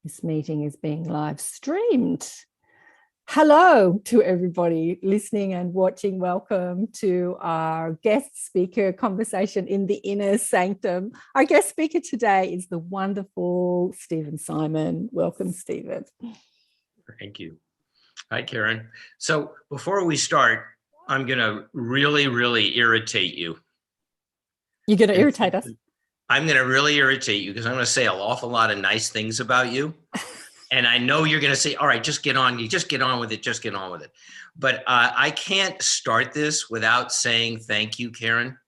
This meeting is being live streamed. Hello to everybody listening and watching. Welcome to our guest speaker conversation in the inner sanctum. Our guest speaker today is the wonderful Stephen Simon. Welcome, Stephen. Thank you. Hi, Karen. So before we start, I'm going to really irritate you. You're going to irritate us? I'm going to really irritate you because I'm going to say an awful lot of nice things about you. And I know you're going to say, all right, just get on. You just get on with it. Just get on with it. But I can't start this without saying thank you, Karen.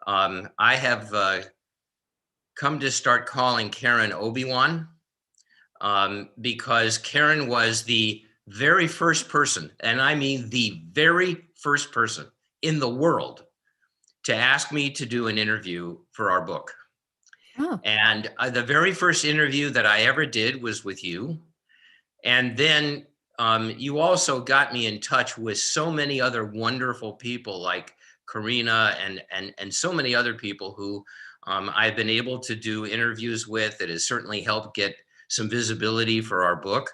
I have come to start calling Karen Obi-Wan because Karen was the very first person, and I mean the very first person in the world to ask me to do an interview for our book. Oh. And the very first interview that I ever did was with you. And then you also got me in touch with so many other wonderful people like Karina and so many other people who I've been able to do interviews with. That has certainly helped get some visibility for our book.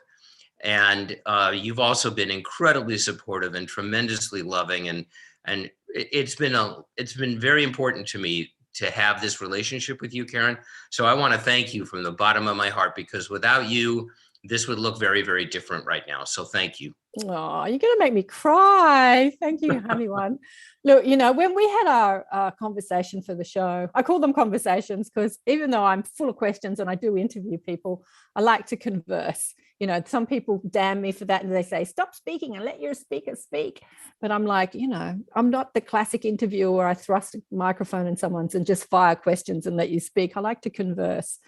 And you've also been incredibly supportive and tremendously loving. And it's been very important to me to have this relationship with you, Karen. So I want to thank you from the bottom of my heart, because without you, this would look very, very different right now. So thank you. Oh, you're going to make me cry. Thank you, honey one. Look, you know, when we had our conversation for the show, I call them conversations because even though I'm full of questions and I do interview people, I like to converse. You know, some people damn me for that and they say, stop speaking and let your speaker speak. But I'm like, you know, I'm not the classic interviewer where I thrust a microphone in someone's and just fire questions and let you speak. I like to converse.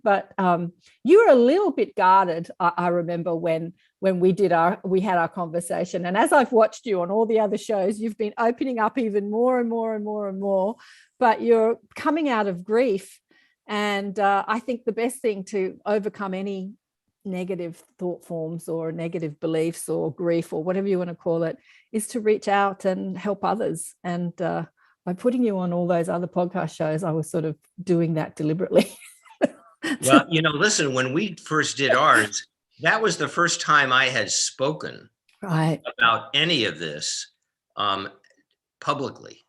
But you were a little bit guarded, I remember, when we had our conversation. And as I've watched you on all the other shows, you've been opening up even more and more and more and more. But you're coming out of grief. And I think the best thing to overcome any negative thought forms or negative beliefs or grief or whatever you want to call it is to reach out and help others. And by putting you on all those other podcast shows, I was sort of doing that deliberately. Well, you know, listen, when we first did ours, that was the first time I had spoken about any of this publicly.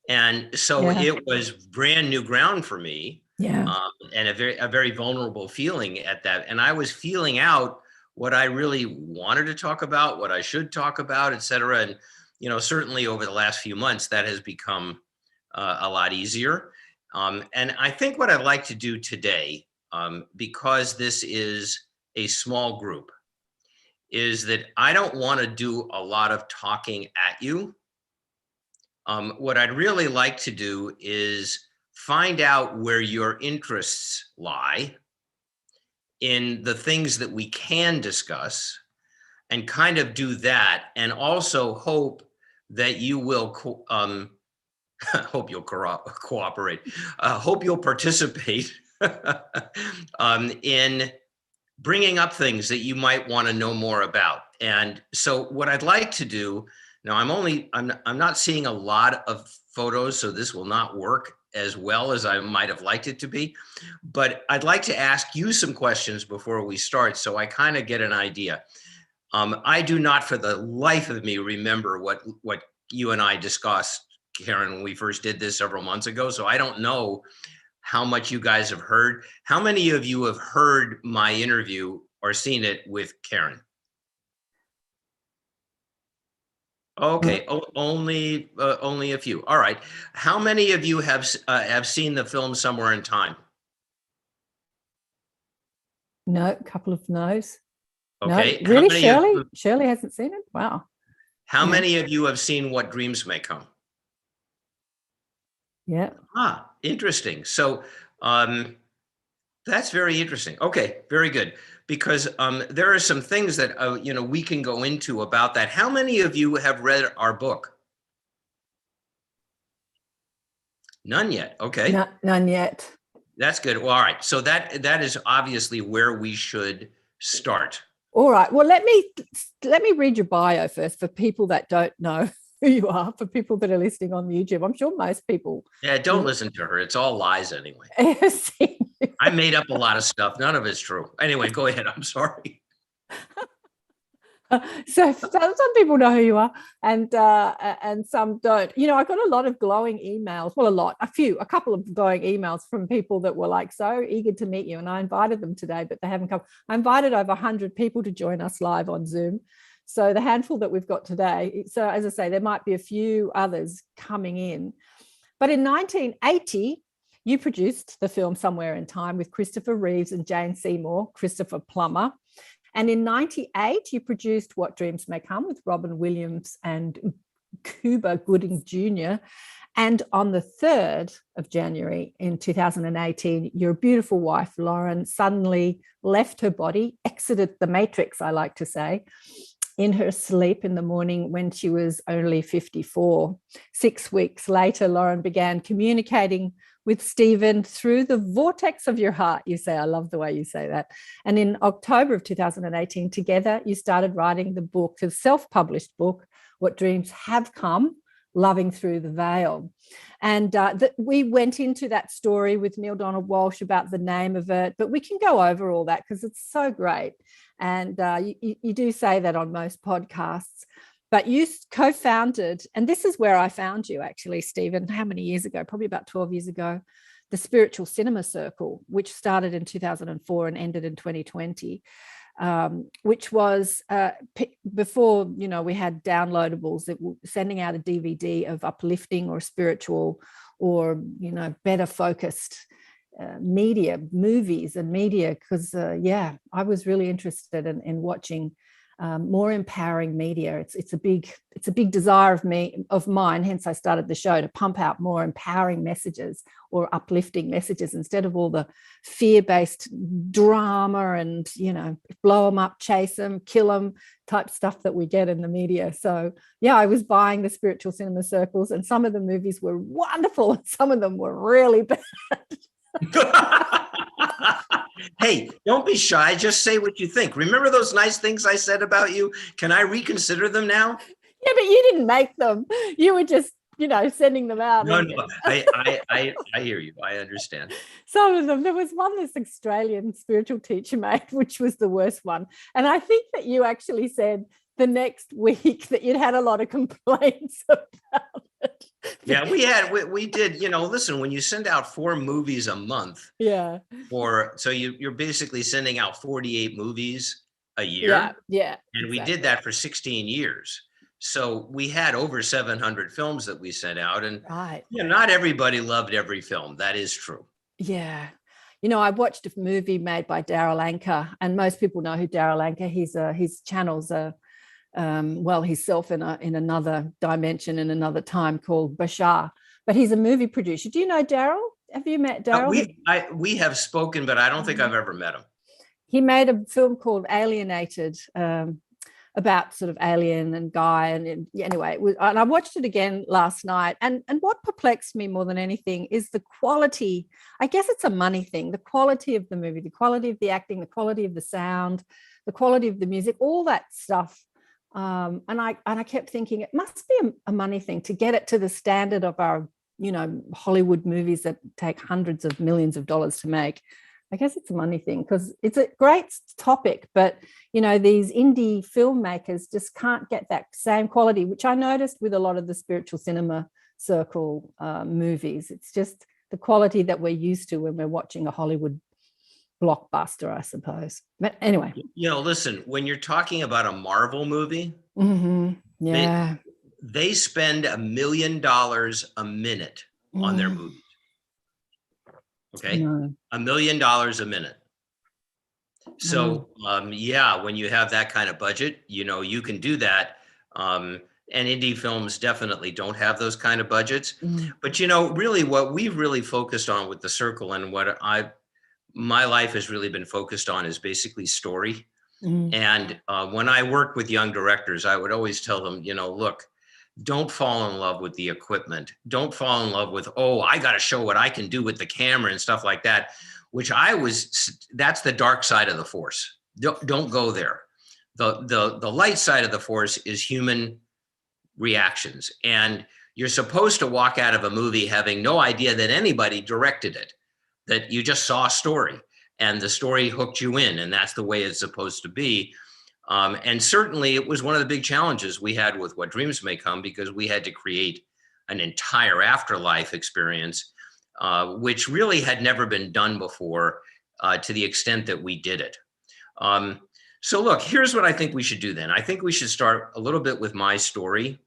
And so it was brand new ground for me. Yeah. And a very vulnerable feeling at that. And I was feeling out what I really wanted to talk about, what I should talk about, et cetera. And, you know, certainly over the last few months, that has become a lot easier. And I think what I'd like to do today, because this is a small group, is that I don't want to do a lot of talking at you. What I'd really like to do is find out where your interests lie in the things that we can discuss and kind of do that, and also hope that you will hope you'll cooperate, hope you'll participate in bringing up things that you might want to know more about. And so what I'd like to do now, I'm not seeing a lot of photos, so this will not work as well as I might have liked it to be, but I'd like to ask you some questions before we start so I kind of get an idea. I do not for the life of me remember what you and I discussed, Karen, when we first did this several months ago. So I don't know how much you guys have heard. How many of you have heard my interview or seen it with Karen? Okay, only a few. All right. How many of you have seen the film Somewhere in Time? No, a couple of no's. Okay. No. Really, Shirley? Shirley hasn't seen it? Wow. How many of you have seen What Dreams May Come? Yeah. Ah, interesting. So that's very interesting. Okay, very good. Because there are some things that you know, we can go into about that. How many of you have read our book? None yet. Okay. None yet. That's good. Well, all right. So that is obviously where we should start. All right. Well, let me read your bio first for people that don't know who you are for people that are listening on YouTube. I'm sure most people. Yeah, don't listen to her. It's all lies anyway. I made up a lot of stuff. None of it's true. Anyway, go ahead. I'm sorry. So some people know who you are, and some don't. You know, I got a lot of glowing emails. Well, a couple of glowing emails from people that were like so eager to meet you, and I invited them today, but they haven't come. I invited over 100 people to join us live on Zoom. So the handful that we've got today. So as I say, there might be a few others coming in. But in 1980, you produced the film Somewhere in Time with Christopher Reeves and Jane Seymour, Christopher Plummer. And in 98, you produced What Dreams May Come with Robin Williams and Cuba Gooding Jr. And on the 3rd of January in 2018, your beautiful wife, Lauren, suddenly left her body, exited the matrix, I like to say, in her sleep in the morning when she was only 54. 6 weeks later, Lauren began communicating with Stephen through the vortex of your heart. You say, I love the way you say that. And in October of 2018, together, you started writing the book, the self-published book, What Dreams Have Come, Loving Through the Veil. And we went into that story with Neil Donald Walsh about the name of it, but we can go over all that because it's so great. And you do say that on most podcasts. But you co-founded, and this is where I found you actually, Stephen, how many years ago? Probably about 12 years ago, the Spiritual Cinema Circle, which started in 2004 and ended in 2020, which was before, you know, we had downloadables that were sending out a DVD of uplifting or spiritual or, you know, better focused media, movies and media, because, I was really interested in watching more empowering media. It's a big desire of mine. Hence, I started the show to pump out more empowering messages or uplifting messages instead of all the fear-based drama and, you know, blow them up, chase them, kill them type stuff that we get in the media. So yeah, I was buying the Spiritual Cinema Circles, and some of the movies were wonderful and some of them were really bad. Hey, don't be shy. Just say what you think. Remember those nice things I said about you? Can I reconsider them now? Yeah, but you didn't make them. You were just, you know, sending them out. No, I hear you. I understand. Some of them. There was one this Australian spiritual teacher made, which was the worst one. And I think that you actually said the next week that you'd had a lot of complaints about it. Yeah, we did, you know, listen, when you send out 4 movies a month, so you're basically sending out 48 movies a year. Yeah. And exactly. we did that for 16 years. So we had over 700 films that we sent out, and not everybody loved every film. That is true. Yeah. You know, I watched a movie made by Darryl Anka, and most people know who Darryl Anka. His channels are himself in another dimension, in another time, called Bashar. But he's a movie producer. Do you know Darryl? Have you met Darryl? We have spoken, but I don't think I've ever met him. He made a film called Alienated, about sort of Alien and Guy. And anyway, and I watched it again last night. And what perplexed me more than anything is the quality. I guess it's a money thing, the quality of the movie, the quality of the acting, the quality of the sound, the quality of the music, all that stuff. And I kept thinking it must be a money thing to get it to the standard of our, you know, Hollywood movies that take hundreds of millions of dollars to make. I guess it's a money thing because it's a great topic, but, you know, these indie filmmakers just can't get that same quality, which I noticed with a lot of the Spiritual Cinema Circle movies. It's just the quality that we're used to when we're watching a Hollywood blockbuster, I suppose. But anyway. You know, listen, when you're talking about a Marvel movie, they spend $1 million a minute on their movies. Okay, $1 million a minute. So, when you have that kind of budget, you know, you can do that. And indie films definitely don't have those kind of budgets. But, you know, really what we've really focused on with the Circle, and what my life has really been focused on, is basically story. And when I work with young directors, I would always tell them, you know, look, don't fall in love with the equipment. Don't fall in love with, I got to show what I can do with the camera and stuff like that, that's the dark side of the force. Don't go there. The light side of the force is human reactions. And you're supposed to walk out of a movie having no idea that anybody directed it, that you just saw a story and the story hooked you in, and that's the way it's supposed to be. And certainly it was one of the big challenges we had with What Dreams May Come, because we had to create an entire afterlife experience, which really had never been done before to the extent that we did it. So look, here's what I think we should do then. I think we should start a little bit with my story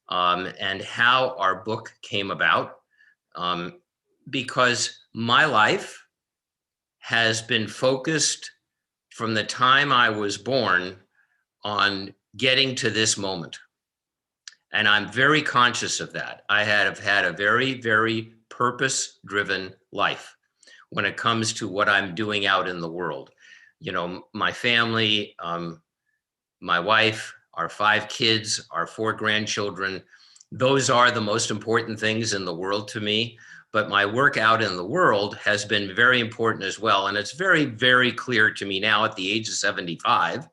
and how our book came about, because my life has been focused from the time I was born on getting to this moment. And I'm very conscious of that. I have had a very, very purpose-driven life when it comes to what I'm doing out in the world. You know, my family, my wife, our 5 kids, our 4 grandchildren, those are the most important things in the world to me. But my work out in the world has been very important as well. And it's very, very clear to me now at the age of 75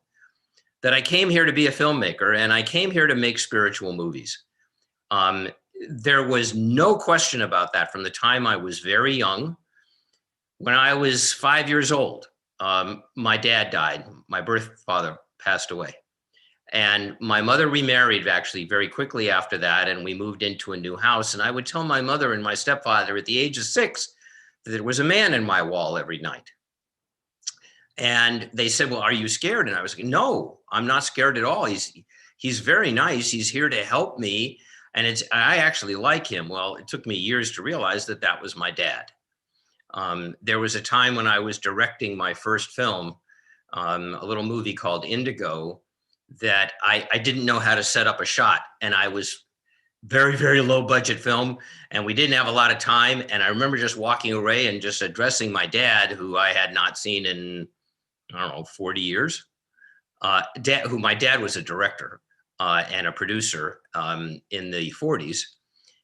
that I came here to be a filmmaker, and I came here to make spiritual movies. There was no question about that from the time I was very young. When I was 5 years old, my dad died. My birth father passed away. And my mother remarried actually very quickly after that, and we moved into a new house. And I would tell my mother and my stepfather at the age of 6 that there was a man in my wall every night. And they said, well, are you scared? And I was like, no, I'm not scared at all. He's very nice. He's here to help me. And I actually like him. Well, it took me years to realize that that was my dad. There was a time when I was directing my first film, a little movie called INDIGO, that I didn't know how to set up a shot. And I was very, very low budget film, and we didn't have a lot of time. And I remember just walking away and just addressing my dad, who I had not seen in, I don't know, 40 years. Who my dad was a director and a producer in the 40s.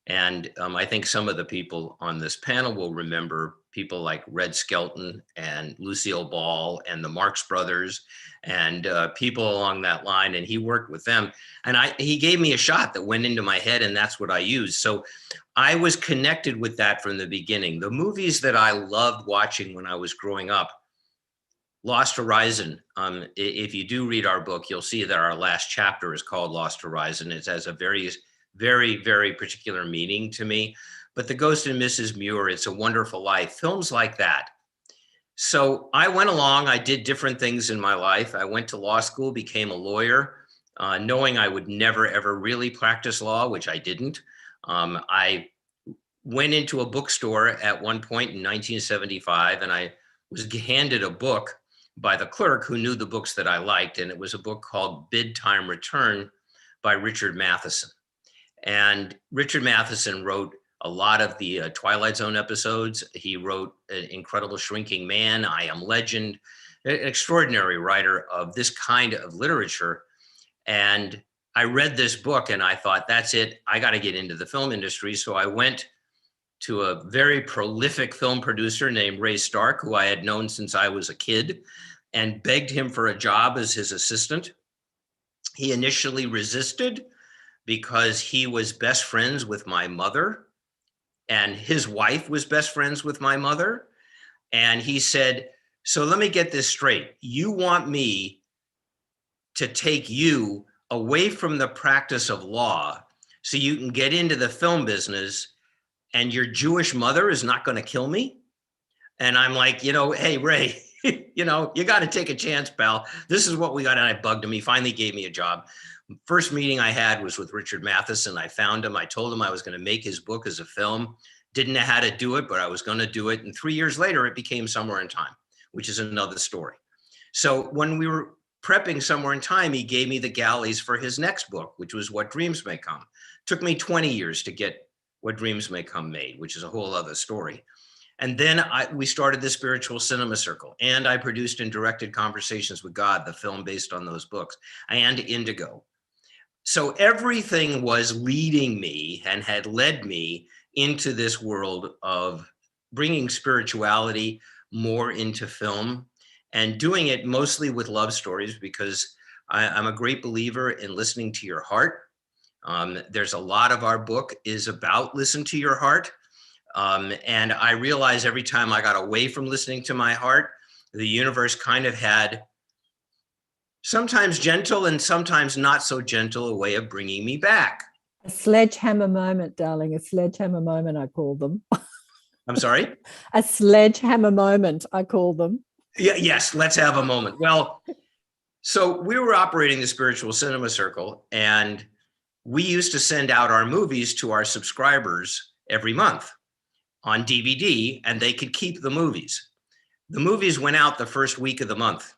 And I think some of the people on this panel will remember people like Red Skelton and Lucille Ball and the Marx Brothers and people along that line. And he worked with them. And he gave me a shot that went into my head, and that's what I used. So I was connected with that from the beginning. The movies that I loved watching when I was growing up, Lost Horizon. If you do read our book, you'll see that our last chapter is called Lost Horizon. It has a very, very, very particular meaning to me. But The Ghost and Mrs. Muir, It's a Wonderful Life, films like that. So I went along, I did different things in my life. I went to law school, became a lawyer, knowing I would never, ever really practice law, which I didn't. I went into a bookstore at one point in 1975, and I was handed a book by the clerk who knew the books that I liked. And it was a book called Bid Time Return by Richard Matheson. And Richard Matheson wrote a lot of the Twilight Zone episodes. He wrote An Incredible Shrinking Man, I Am Legend, an extraordinary writer of this kind of literature. And I read this book and I thought, that's it, I got to get into the film industry. So I went to a very prolific film producer named Ray Stark, who I had known since I was a kid, and begged him for a job as his assistant. He initially resisted because he was best friends with my mother, and his wife was best friends with my mother. And he said, so let me get this straight. You want me to take you away from the practice of law so you can get into the film business, and your Jewish mother is not going to kill me? And I'm like, hey, Ray, you got to take a chance, pal. This is what we got. And I bugged him. He finally gave me a job. First meeting I had was with Richard Matheson. I found him. I told him I was going to make his book as a film. Didn't know how to do it, but I was going to do it. And 3 years later, it became Somewhere in Time, which is another story. So when we were prepping Somewhere in Time, he gave me the galleys for his next book, which was What Dreams May Come. Took me 20 years to get What Dreams May Come made, which is a whole other story. And then we started the Spiritual Cinema Circle, and I produced and directed Conversations with God, the film based on those books, and INDIGO. So everything was leading me and had led me into this world of bringing spirituality more into film and doing it mostly with love stories, because I'm a great believer in listening to your heart. There's a lot of our book is about listen to your heart. And I realized every time I got away from listening to my heart, the universe kind of had sometimes gentle and sometimes not so gentle a way of bringing me back. A sledgehammer moment, darling, a sledgehammer moment, I call them. I'm sorry? A sledgehammer moment, I call them. Yeah, yes, let's have a moment. Well, so we were operating the Spiritual Cinema Circle, and we used to send out our movies to our subscribers every month on DVD, and they could keep the movies. The movies went out the first week of the month.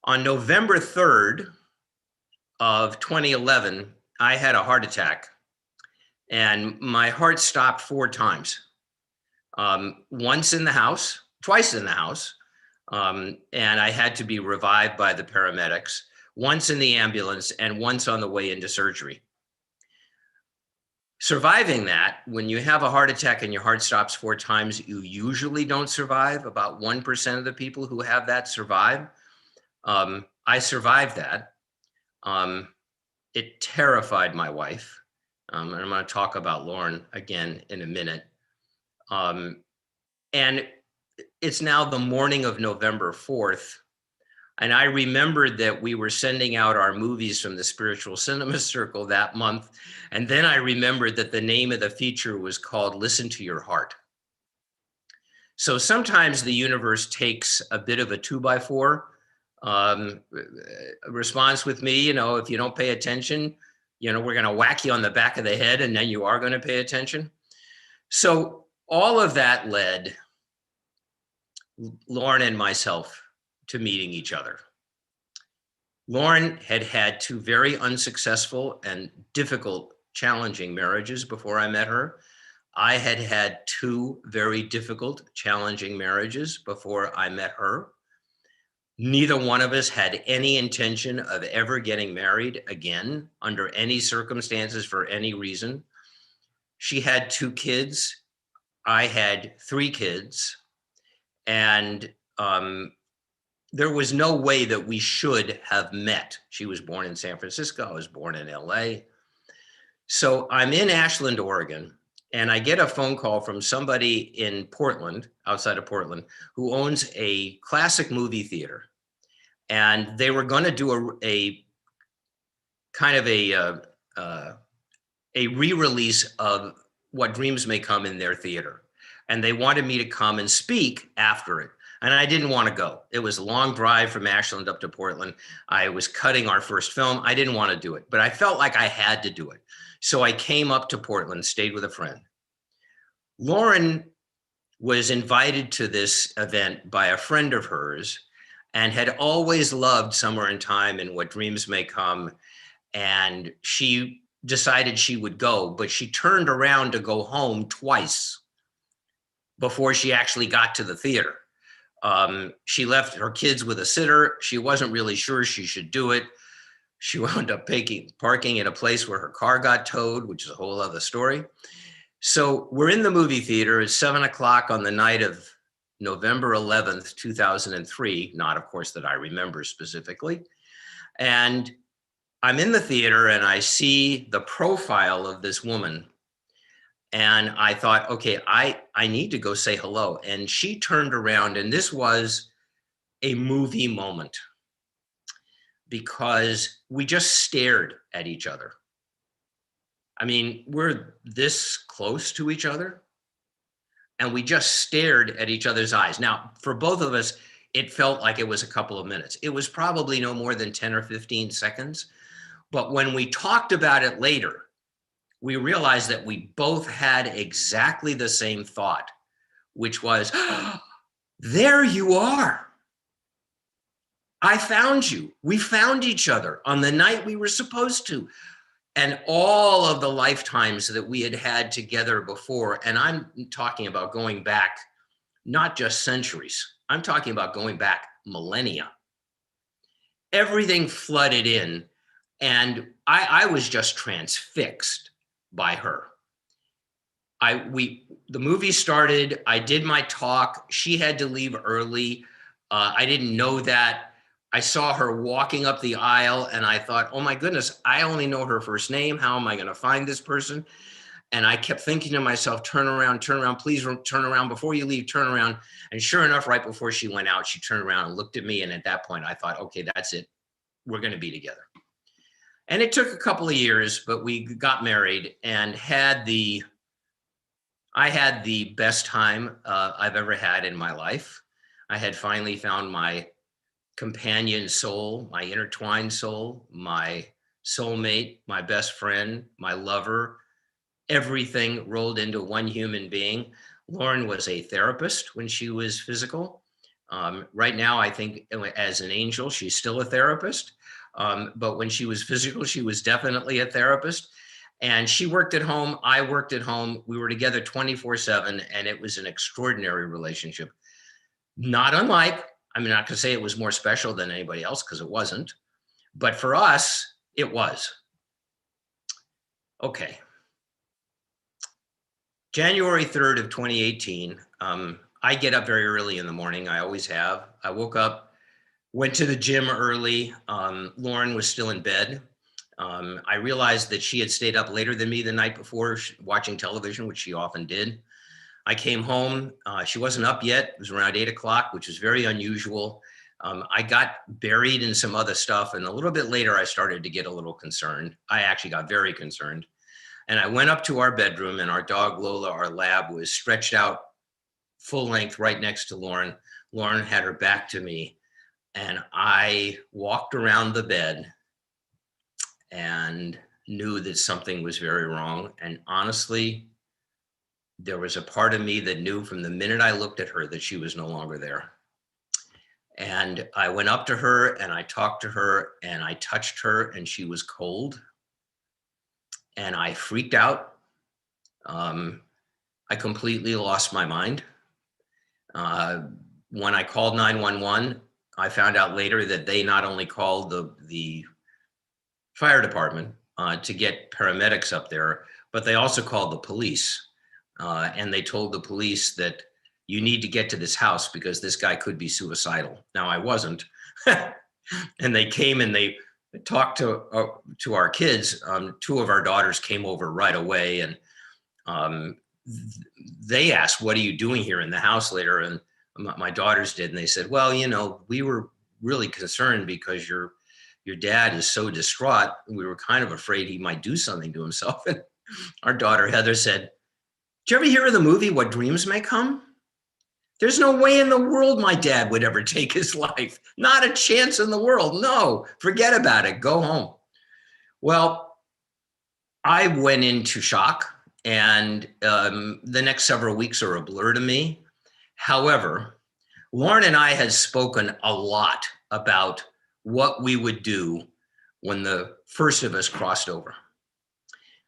On November 3rd of 2011, I had a heart attack, and my heart stopped 4 times. Once in the house, twice in the house, and I had to be revived by the paramedics, once in the ambulance, and once on the way into surgery. Surviving that, when you have a heart attack and your heart stops 4 times, you usually don't survive. About 1% of the people who have that survive. I survived that. It terrified my wife. And I'm going to talk about Lauren again in a minute. And it's now the morning of November 4th. And I remembered that we were sending out our movies from the Spiritual Cinema Circle that month. And then I remembered that the name of the feature was called Listen to Your Heart. So sometimes the universe takes a bit of a 2x4 response with me. You know, if you don't pay attention, you know, we're going to whack you on the back of the head, and then you are going to pay attention. So all of that led Lauren and myself to meeting each other. Lauren had had 2 very unsuccessful and difficult, challenging marriages before I met her. I had had 2 very difficult, challenging marriages before I met her. Neither one of us had any intention of ever getting married again under any circumstances for any reason. She had 2 kids. I had 3 kids. And there was no way that we should have met. She was born in San Francisco. I was born in LA. So I'm in Ashland, Oregon, and I get a phone call from somebody in Portland, outside of Portland, who owns a classic movie theater. And they were going to do a kind of a re-release of What Dreams May Come in their theater. And they wanted me to come and speak after it. And I didn't want to go. It was a long drive from Ashland up to Portland. I was cutting our first film. I didn't want to do it, but I felt like I had to do it. So I came up to Portland, stayed with a friend. Lauren was invited to this event by a friend of hers and had always loved Somewhere in Time and What Dreams May Come. And she decided she would go, but she turned around to go home twice before she actually got to the theater. She left her kids with a sitter. She wasn't really sure she should do it. She wound up parking in a place where her car got towed, which is a whole other story. So we're in the movie theater. It's 7:00 on the night of November 11th, 2003. Not, of course, that I remember specifically. And I'm in the theater and I see the profile of this woman. And I thought, okay, I need to go say hello. And she turned around, and this was a movie moment because we just stared at each other. I mean, we're this close to each other, and we just stared at each other's eyes. Now, for both of us, it felt like it was a couple of minutes. It was probably no more than 10 or 15 seconds. But when we talked about it later, we realized that we both had exactly the same thought, which was, oh, there you are. I found you. We found each other on the night we were supposed to. And all of the lifetimes that we had had together before, and I'm talking about going back, not just centuries, I'm talking about going back millennia. Everything flooded in, and I was just transfixed by her. The movie started, I did my talk, she had to leave early. I didn't know that. I saw her walking up the aisle and I thought, oh my goodness, I only know her first name. How am I going to find this person? And I kept thinking to myself, turn around, please turn around before you leave, turn around. And sure enough, right before she went out, she turned around and looked at me. And at that point, I thought, okay, that's it. We're going to be together. And it took a couple of years, but we got married and I had the best time I've ever had in my life. I had finally found my companion soul, my intertwined soul, my soulmate, my best friend, my lover. Everything rolled into one human being. Lauren was a therapist when she was physical. Right now, I think as an angel, she's still a therapist. But when she was physical, she was definitely a therapist. And she worked at home. I worked at home. We were together 24/7, and it was an extraordinary relationship. Not unlike, I'm not going to say it was more special than anybody else because it wasn't. But for us, it was. Okay. January 3rd of 2018, I get up very early in the morning. I always have. I woke up, went to the gym early. Lauren was still in bed. I realized that she had stayed up later than me the night before watching television, which she often did. I came home. She wasn't up yet. It was around 8 o'clock, which was very unusual. I got buried in some other stuff. And a little bit later, I started to get a little concerned. I actually got very concerned. And I went up to our bedroom, and our dog Lola, our lab, was stretched out full length right next to Lauren. Lauren had her back to me, and I walked around the bed and knew that something was very wrong. And honestly, there was a part of me that knew from the minute I looked at her that she was no longer there. And I went up to her and I talked to her and I touched her, and she was cold. And I freaked out. I completely lost my mind. When I called 911, I found out later that they not only called the fire department to get paramedics up there, but they also called the police. And they told the police that you need to get to this house because this guy could be suicidal. Now, I wasn't. And they came and they talked to our kids. Two of our daughters came over right away, and they asked, "What are you doing here in the house?" later, and my daughters did, and they said, "Well, we were really concerned because your dad is so distraught. We were kind of afraid he might do something to himself." And our daughter Heather said, "Did you ever hear of the movie What Dreams May Come? There's no way in the world my dad would ever take his life. Not a chance in the world. No, forget about it. Go home." Well, I went into shock, and the next several weeks are a blur to me. However, Lauren and I had spoken a lot about what we would do when the first of us crossed over.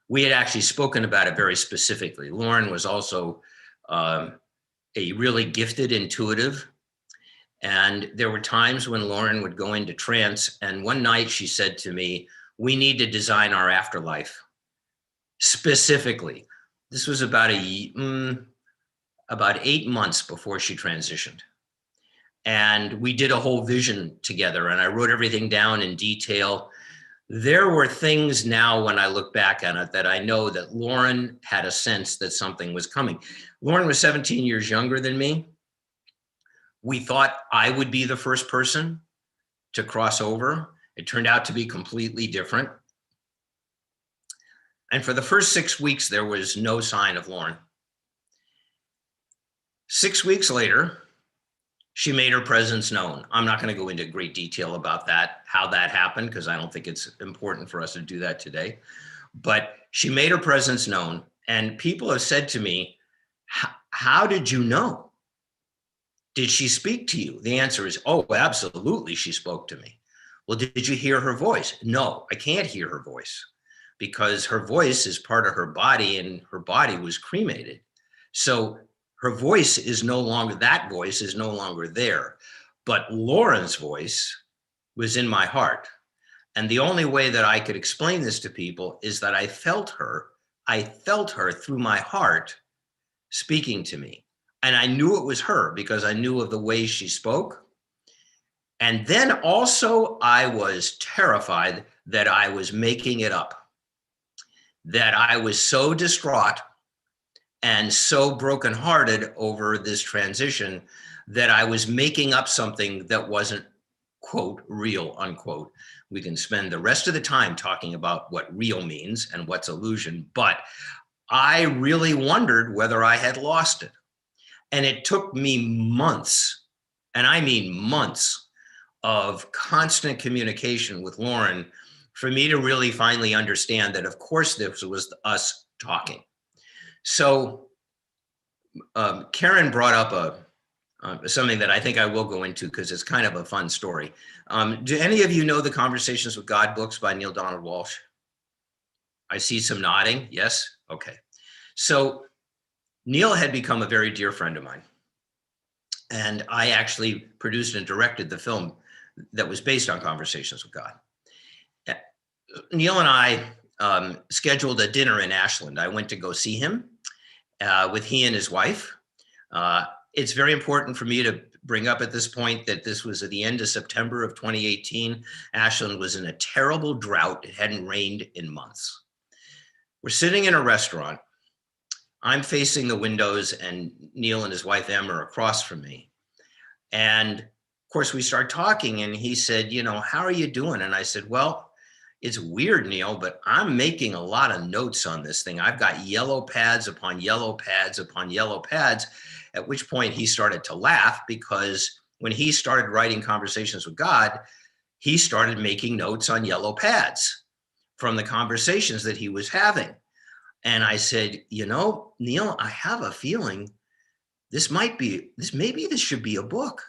We had actually spoken about it very specifically. Lauren was also a really gifted intuitive. And there were times when Lauren would go into trance. And one night she said to me, "We need to design our afterlife specifically." This was about 8 months before she transitioned. And we did a whole vision together, and I wrote everything down in detail. There were things now when I look back on it that I know that Lauren had a sense that something was coming. Lauren was 17 years younger than me. We thought I would be the first person to cross over. It turned out to be completely different. And for the first 6 weeks, there was no sign of Lauren. 6 weeks later, she made her presence known. I'm not going to go into great detail about that, how that happened, because I don't think it's important for us to do that today. But she made her presence known. And people have said to me, "How did you know? Did she speak to you?" The answer is, "Oh, absolutely, she spoke to me." "Well, did you hear her voice?" "No, I can't hear her voice because her voice is part of her body and her body was cremated. So her voice is no longer, that voice is no longer there. But Lauren's voice was in my heart. And the only way that I could explain this to people is that I felt her through my heart speaking to me. And I knew it was her because I knew of the way she spoke. And then also I was terrified that I was making it up, that I was so distraught and so brokenhearted over this transition that I was making up something that wasn't, quote, real, unquote. We can spend the rest of the time talking about what real means and what's illusion, but I really wondered whether I had lost it. And it took me months, and I mean months, of constant communication with Lauren for me to really finally understand that, of course, this was us talking. So Karen brought up something that I think I will go into because it's kind of a fun story. Do any of you know the Conversations with God books by Neale Donald Walsh? I see some nodding. Yes? Okay. So Neale had become a very dear friend of mine. And I actually produced and directed the film that was based on Conversations with God. Neale and I scheduled a dinner in Ashland. I went to go see him with he and his wife. It's very important for me to bring up at this point that this was at the end of September of 2018. Ashland was in a terrible drought. It hadn't rained in months. We're sitting in a restaurant. I'm facing the windows and Neale and his wife, Em, are across from me. And of course we start talking and he said, you know, how are you doing? And I said, well, it's weird, Neale, but I'm making a lot of notes on this thing. I've got yellow pads upon yellow pads upon yellow pads, at which point he started to laugh because when he started writing Conversations with God, he started making notes on yellow pads from the conversations that he was having. And I said, you know, Neale, I have a feeling maybe this should be a book.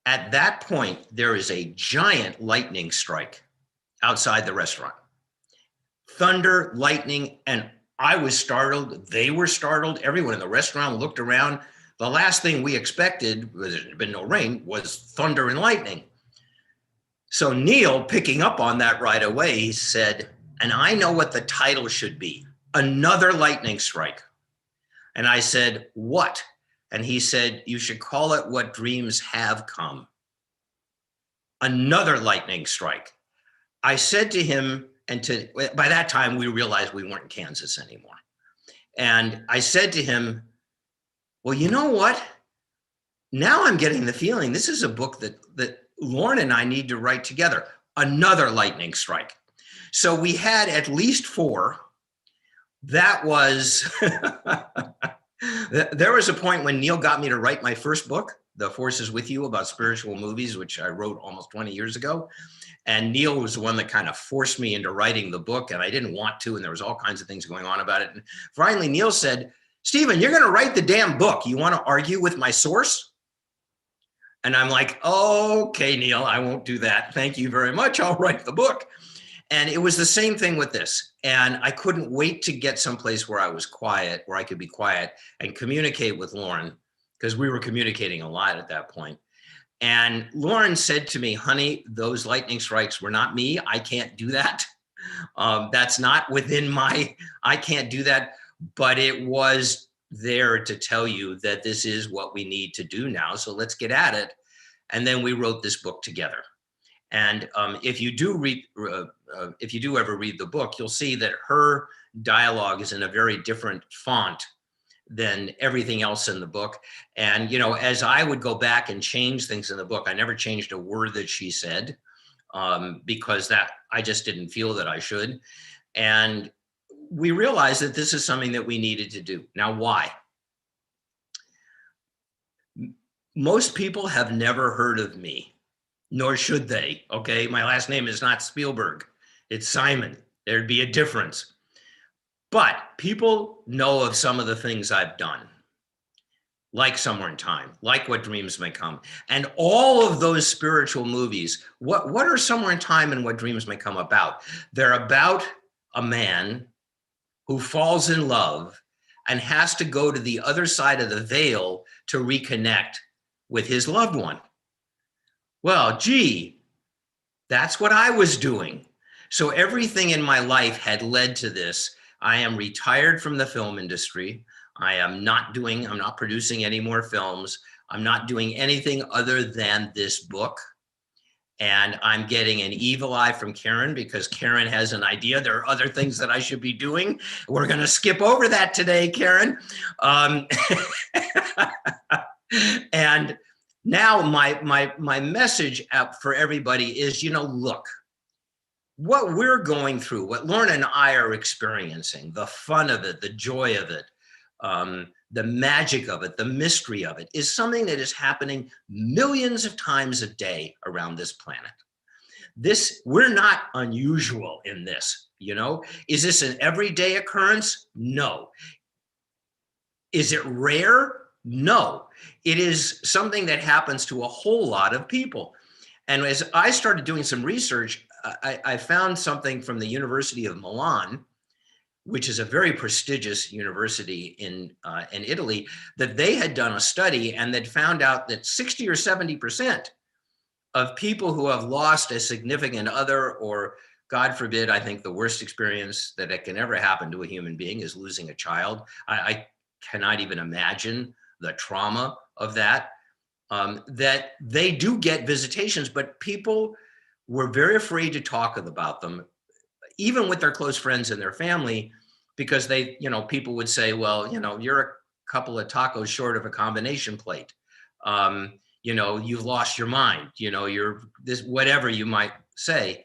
At that point, there is a giant lightning strike outside the restaurant. Thunder, lightning, and I was startled. They were startled. Everyone in the restaurant looked around. The last thing we expected, there had been no rain, was thunder and lightning. So Neale, picking up on that right away, he said, and I know what the title should be, Another Lightning Strike. And I said, what? And he said, you should call it What Dreams Have Come. Another lightning strike. I said to him, by that time we realized we weren't in Kansas anymore. And I said to him, well, you know what? Now I'm getting the feeling this is a book that Lauren and I need to write together. Another lightning strike. So we had at least 4. That was, there was a point when Neale got me to write my first book, The Force Is With You, about spiritual movies, which I wrote almost 20 years ago. And Neale was the one that kind of forced me into writing the book, and I didn't want to, and there was all kinds of things going on about it. And finally, Neale said, Stephen, you're going to write the damn book. You want to argue with my source? And I'm like, okay, Neale, I won't do that. Thank you very much. I'll write the book. And it was the same thing with this. And I couldn't wait to get someplace where I was quiet, where I could be quiet and communicate with Lauren, because we were communicating a lot at that point. And Lauren said to me, honey, those lightning strikes were not me. I can't do that. That's not within I can't do that. But it was there to tell you that this is what we need to do now. So let's get at it. And then we wrote this book together. And if you do ever read the book, you'll see that her dialogue is in a very different font than everything else in the book. And, you know, as I would go back and change things in the book, I never changed a word that she said because I just didn't feel that I should. And we realized that this is something that we needed to do. Now, why? Most people have never heard of me, nor should they, okay? My last name is not Spielberg, it's Simon. There'd be a difference. But people know of some of the things I've done, like Somewhere in Time, like What Dreams May Come. And all of those spiritual movies, what are Somewhere in Time and What Dreams May Come about? They're about a man who falls in love and has to go to the other side of the veil to reconnect with his loved one. Well, gee, that's what I was doing. So everything in my life had led to this. I am retired from the film industry. I'm not producing any more films. I'm not doing anything other than this book. And I'm getting an evil eye from Karen because Karen has an idea. There are other things that I should be doing. We're going to skip over that today, Karen. And now my message out for everybody is, look, what we're going through, what Lauren and I are experiencing, the fun of it, the joy of it, the magic of it, the mystery of it, is something that is happening millions of times a day around this planet. We're not unusual in this, Is this an everyday occurrence? No. Is it rare? No. It is something that happens to a whole lot of people. And as I started doing some research, I found something from the University of Milan, which is a very prestigious university in Italy, that they had done a study and that found out that 60 or 70% of people who have lost a significant other, or God forbid, I think the worst experience that it can ever happen to a human being is losing a child. I cannot even imagine the trauma of that, that they do get visitations, but people were very afraid to talk about them, even with their close friends and their family, because people would say, well, you're a couple of tacos short of a combination plate. You've lost your mind, you're this, whatever you might say.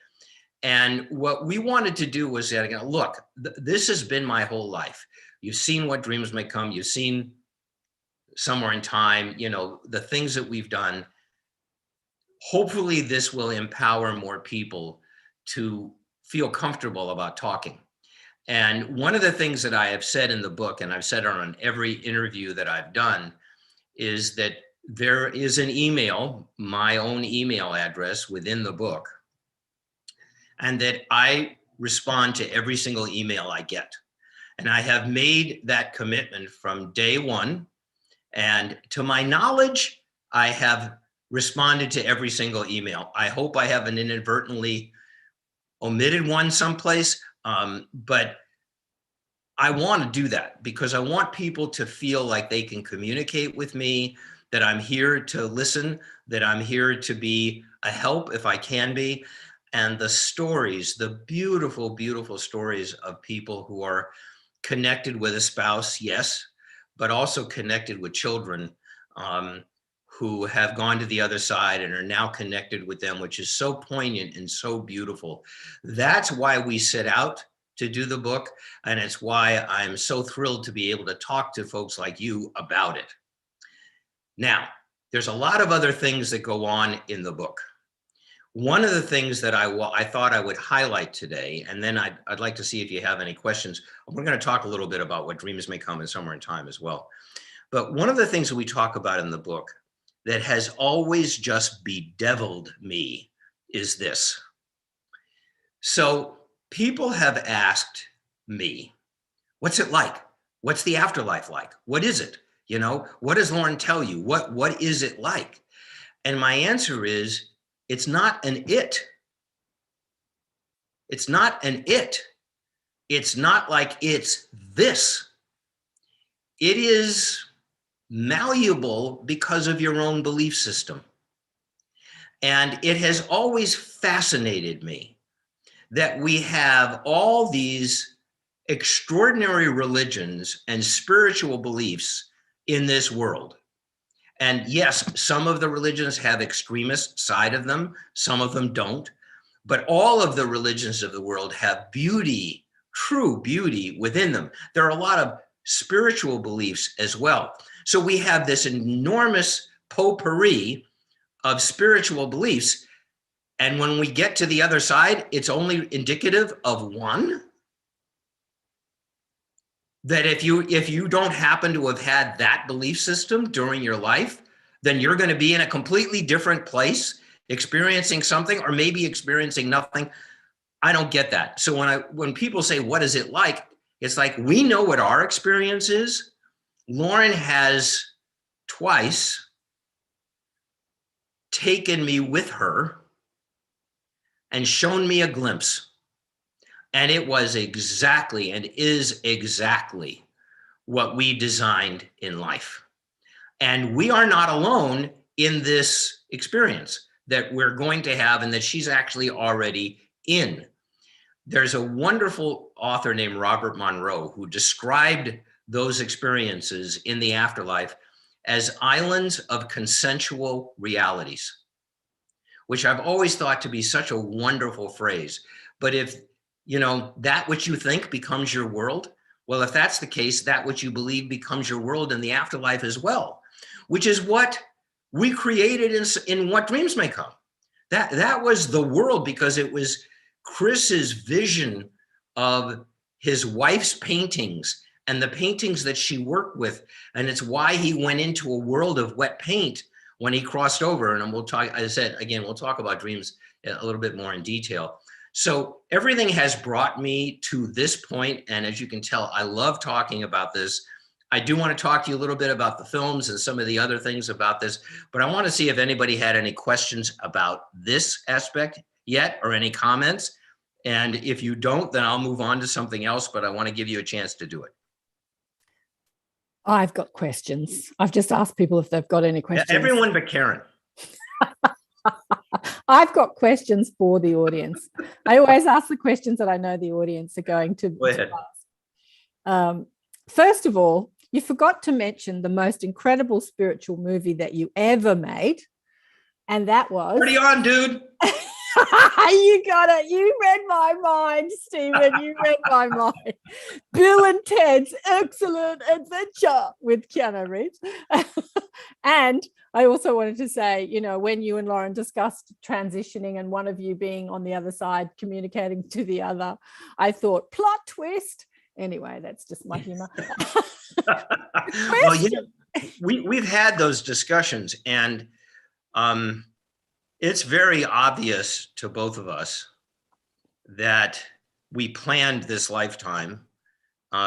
And what we wanted to do was that, look, this has been my whole life. You've seen What Dreams May Come. You've seen Somewhere in Time, the things that we've done. Hopefully this will empower more people to feel comfortable about talking. And one of the things that I have said in the book, and I've said on every interview that I've done, is that there is an email, my own email address within the book, and that I respond to every single email I get. And I have made that commitment from day one. And to my knowledge, I have responded to every single email. I hope I haven't inadvertently omitted one someplace, but I want to do that because I want people to feel like they can communicate with me, that I'm here to listen, that I'm here to be a help if I can be. And the stories, the beautiful, beautiful stories of people who are connected with a spouse, yes, but also connected with children who have gone to the other side and are now connected with them, which is so poignant and so beautiful. That's why we set out to do the book. And it's why I'm so thrilled to be able to talk to folks like you about it. Now, there's a lot of other things that go on in the book. One of the things that I thought I would highlight today, and then I'd like to see if you have any questions. We're going to talk a little bit about What Dreams May Come and Somewhere in Time as well. But one of the things that we talk about in the book that has always just bedeviled me is this. So people have asked me, what's it like? What's the afterlife like? What is it? What does Lauren tell you? What is it like? And my answer is, it's not an it. It's not an it. It's not like it's this. It is malleable because of your own belief system. And it has always fascinated me that we have all these extraordinary religions and spiritual beliefs in this world. And yes, some of the religions have extremist side of them, some of them don't, but all of the religions of the world have beauty, true beauty within them. There are a lot of spiritual beliefs as well. So we have this enormous potpourri of spiritual beliefs. And when we get to the other side, it's only indicative of one. That if you don't happen to have had that belief system during your life, then you're going to be in a completely different place, experiencing something or maybe experiencing nothing. I don't get that. So when people say, what is it like? It's like, we know what our experience is. Lauren has twice taken me with her and shown me a glimpse. And it was exactly and is exactly what we designed in life. And we are not alone in this experience that we're going to have and that she's actually already in. There's a wonderful author named Robert Monroe who described those experiences in the afterlife as islands of consensual realities, which I've always thought to be such a wonderful phrase. But if, that which you think becomes your world, well, if that's the case, that which you believe becomes your world in the afterlife as well, which is what we created in What Dreams May Come. That was the world, because it was Chris's vision of his wife's paintings and the paintings that she worked with. And it's why he went into a world of wet paint when he crossed over. And we'll talk, as I said, again, we'll talk about dreams a little bit more in detail. So everything has brought me to this point. And as you can tell, I love talking about this. I do want to talk to you a little bit about the films and some of the other things about this, but I want to see if anybody had any questions about this aspect yet, or any comments. And if you don't, then I'll move on to something else, but I want to give you a chance to do it. I've got questions. I've just asked people if they've got any questions. Everyone but Karen. I've got questions for the audience. I always ask the questions that I know the audience are going to ask. First of all, you forgot to mention the most incredible spiritual movie that you ever made. And that was... Pretty on, dude. You got it. You read my mind, Stephen. You read my mind. Bill and Ted's Excellent Adventure with Keanu Reeves. And I also wanted to say, when you and Lauren discussed transitioning and one of you being on the other side communicating to the other, I thought, plot twist. Anyway, that's just my humor. Well, we've had those discussions, and it's very obvious to both of us that we planned this lifetime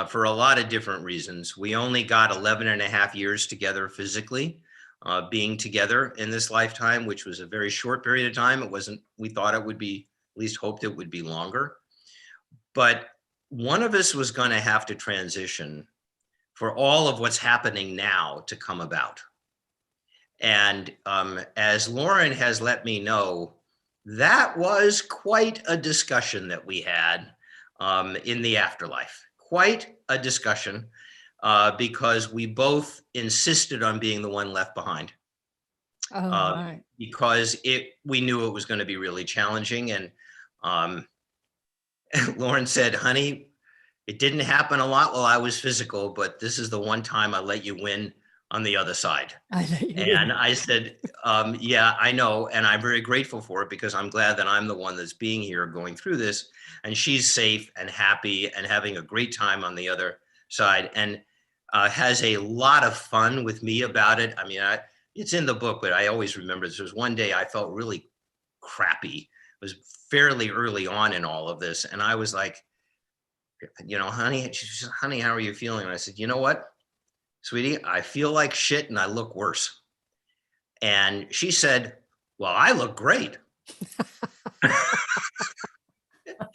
for a lot of different reasons. We only got 11 and a half years together physically, being together in this lifetime, which was a very short period of time. It wasn't, we thought it would be, at least hoped it would be longer. But one of us was going to have to transition for all of what's happening now to come about. And as Lauren has let me know, that was quite a discussion that we had in the afterlife. Quite a discussion because we both insisted on being the one left behind. Right. Because we knew it was going to be really challenging. And Lauren said, honey, it didn't happen a lot while I was physical, but this is the one time I let you win on the other side. And I said, yeah, I know. And I'm very grateful for it, because I'm glad that I'm the one that's being here going through this. And she's safe and happy and having a great time on the other side, and has a lot of fun with me about it. I mean, it's in the book, but I always remember there was one day I felt really crappy. It was fairly early on in all of this. And I was like, honey, she said, honey, how are you feeling? And I said, you know what, sweetie, I feel like shit and I look worse. And she said, well, I look great.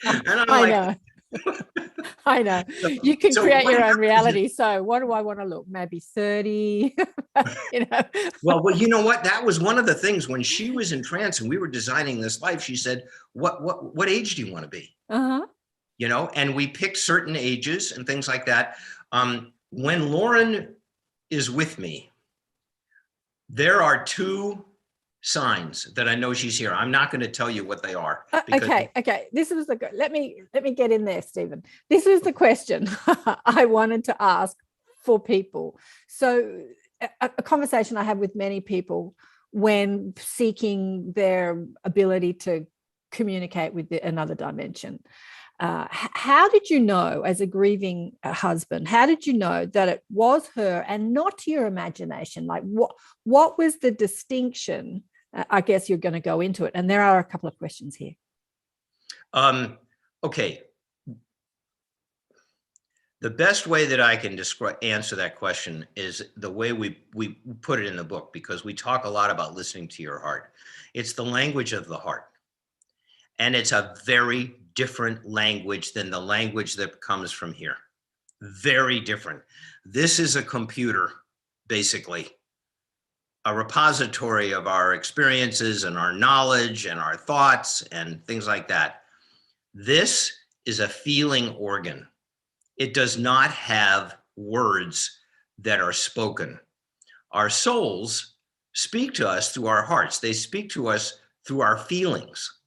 And I'm I know. You can create your own reality. So what do I want to look? Maybe 30, Well, you know what? That was one of the things when she was in trance and we were designing this life, she said, what age do you want to be? Uh-huh. And we picked certain ages and things like that. When Lauren is with me, there are two signs that I know she's here. I'm not going to tell you what they are. Okay. This was let me get in there, Stephen. This is the question I wanted to ask for people. So a conversation I have with many people when seeking their ability to communicate with another dimension. How did you know, as a grieving husband, how did you know that it was her and not your imagination? Like what was the distinction? I guess you're going to go into it. And there are a couple of questions here. Okay. The best way that I can answer that question is the way we put it in the book, because we talk a lot about listening to your heart. It's the language of the heart. And it's a very different language than the language that comes from here. Very different. This is a computer, basically. a repository of our experiences and our knowledge and our thoughts and things like that. This is a feeling organ. It does not have words that are spoken. Our souls speak to us through our hearts. They speak to us through our feelings.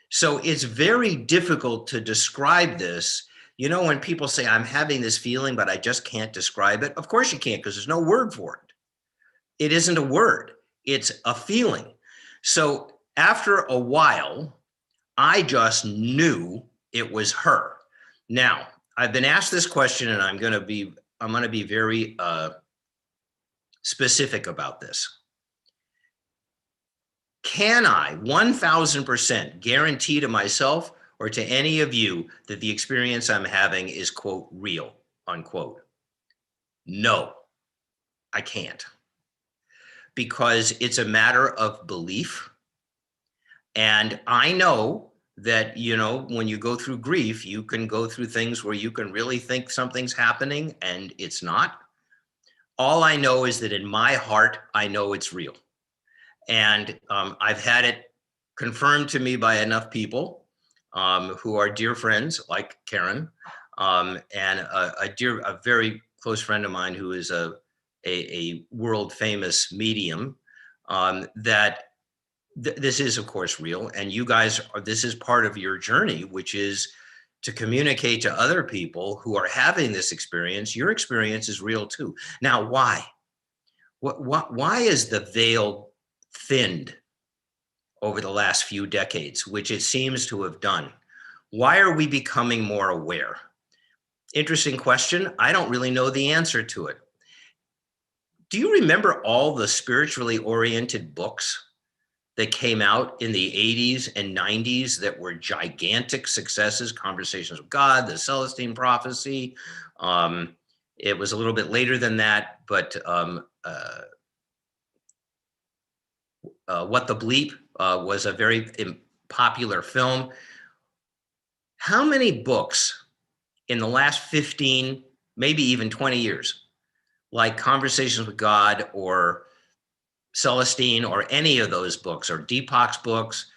So it's very difficult to describe this. You know, when people say, I'm having this feeling, but I just can't describe it. Of course you can't, because there's no word for it. It isn't a word, it's a feeling. So after a while, I just knew it was her. Now, I've been asked this question, and I'm going to be very specific about this. Can I 1000% guarantee to myself or to any of you that the experience I'm having is, quote, real, unquote? No, I can't. Because it's a matter of belief. And I know that, you know, when you go through grief, you can go through things where you can really think something's happening and it's not. All I know is that in my heart, I know it's real. And I've had it confirmed to me by enough people who are dear friends, like Karen, and a very close friend of mine who is a world famous medium, that this is of course real. And you guys this is part of your journey, which is to communicate to other people who are having this experience. Your experience is real too. Now, why? Why is the veil thinned over the last few decades, which it seems to have done? Why are we becoming more aware? Interesting question. I don't really know the answer to it. Do you remember all the spiritually oriented books that came out in the 80s and 90s that were gigantic successes? Conversations with God, the Celestine Prophecy. It was a little bit later than that, but What the Bleep was a very popular film. How many books in the last 15, maybe even 20 years, like Conversations with God or Celestine or any of those books, or Deepak's books,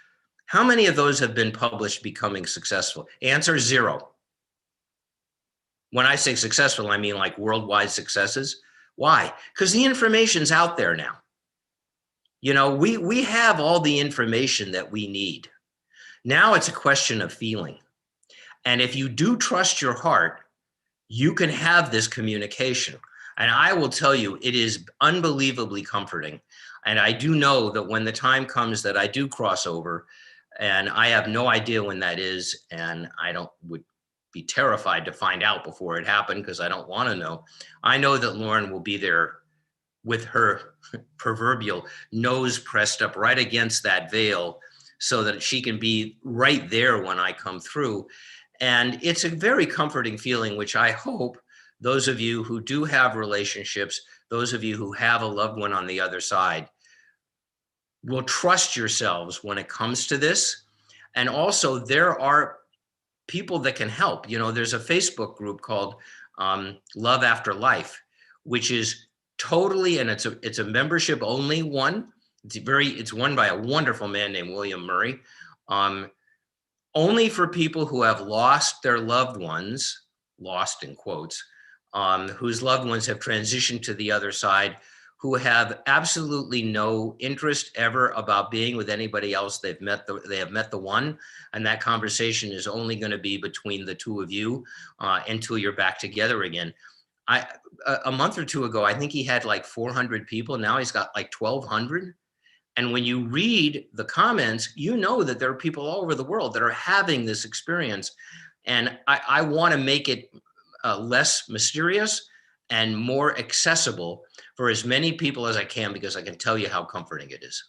how many of those have been published becoming successful? Answer: zero. When I say successful, I mean like worldwide successes. Why? Because the information's out there now. You know, we have all the information that we need. Now it's a question of feeling. And if you do trust your heart, you can have this communication. And I will tell you, it is unbelievably comforting. And I do know that when the time comes that I do cross over, and I have no idea when that is, and would be terrified to find out before it happened because I don't want to know. I know that Lauren will be there with her proverbial nose pressed up right against that veil so that she can be right there when I come through. And it's a very comforting feeling, which I hope those of you who do have relationships, those of you who have a loved one on the other side, will trust yourselves when it comes to this. And also there are people that can help. You know, there's a Facebook group called Love Afterlife, which is totally, and it's a membership only one. It's run by a wonderful man named William Murray. Only for people who have lost their loved ones, lost in quotes, whose loved ones have transitioned to the other side, who have absolutely no interest ever about being with anybody else. They have met the one, and that conversation is only going to be between the two of you until you're back together again. A month or two ago, I think he had like 400 people. Now he's got like 1,200. And when you read the comments, you know that there are people all over the world that are having this experience. And I want to make it less mysterious and more accessible for as many people as I can, because I can tell you how comforting it is.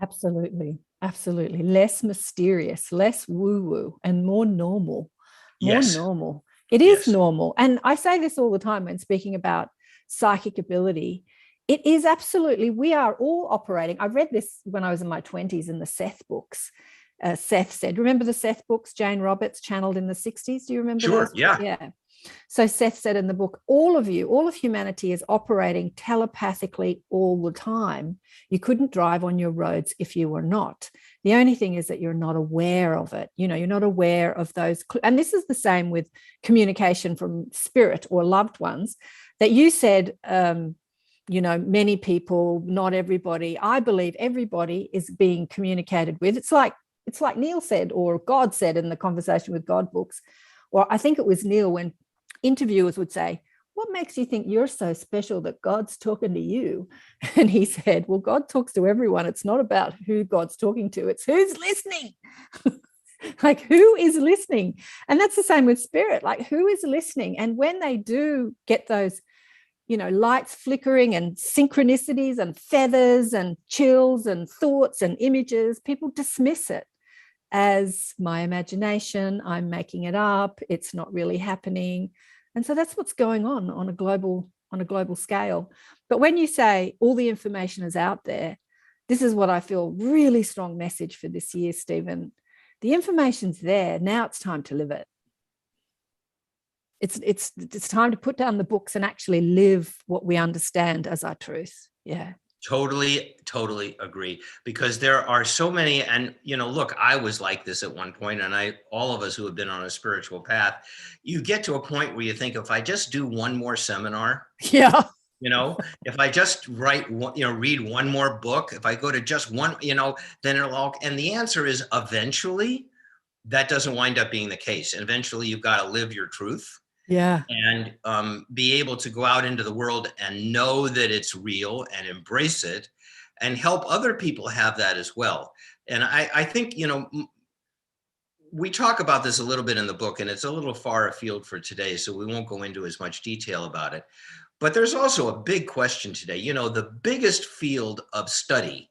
Absolutely. Absolutely. Less mysterious, less woo-woo, and more normal. More Yes. normal. It is normal. And I say this all the time when speaking about psychic ability. It is absolutely, we are all operating. I read this when I was in my 20s in the Seth books. Seth said, remember the Seth books, Jane Roberts channeled in the 60s? Do you remember Sure, those? yeah. Yeah. So Seth said in the book, all of you, all of humanity is operating telepathically all the time. You couldn't drive on your roads if you were not. The only thing is that you're not aware of it. You know, you're not aware of those. And this is the same with communication from spirit or loved ones that you said, you know, many people, not everybody. I believe everybody is being communicated with. It's like Neil said, or God said in the Conversation with God books, or I think it was Neil when interviewers would say, what makes you think you're so special that God's talking to you? And he said, well, God talks to everyone. It's not about who God's talking to, it's who's listening. Like, who is listening? And that's the same with spirit. Like, who is listening? And when they do get those, you know, lights flickering and synchronicities and feathers and chills and thoughts and images, people dismiss it as my imagination, I'm making it up, it's not really happening. And so that's what's going on a global scale. But when you say all the information is out there, this is what I feel really strong message for this year, Stephen. The information's there. Now it's time to live it. It's time to put down the books and actually live what we understand as our truth. Yeah. Totally agree, because there are so many, and you know, look, I was like this at one point, and all of us who have been on a spiritual path, you get to a point where you think, if I just do one more seminar, yeah, you know, if I just read one more book, if I go to just one, you know, then it'll all, and the answer is eventually that doesn't wind up being the case. And eventually you've got to live your truth. Yeah. And be able to go out into the world and know that it's real and embrace it and help other people have that as well. And I think, you know, we talk about this a little bit in the book, and it's a little far afield for today, so we won't go into as much detail about it. But there's also a big question today. You know, the biggest field of study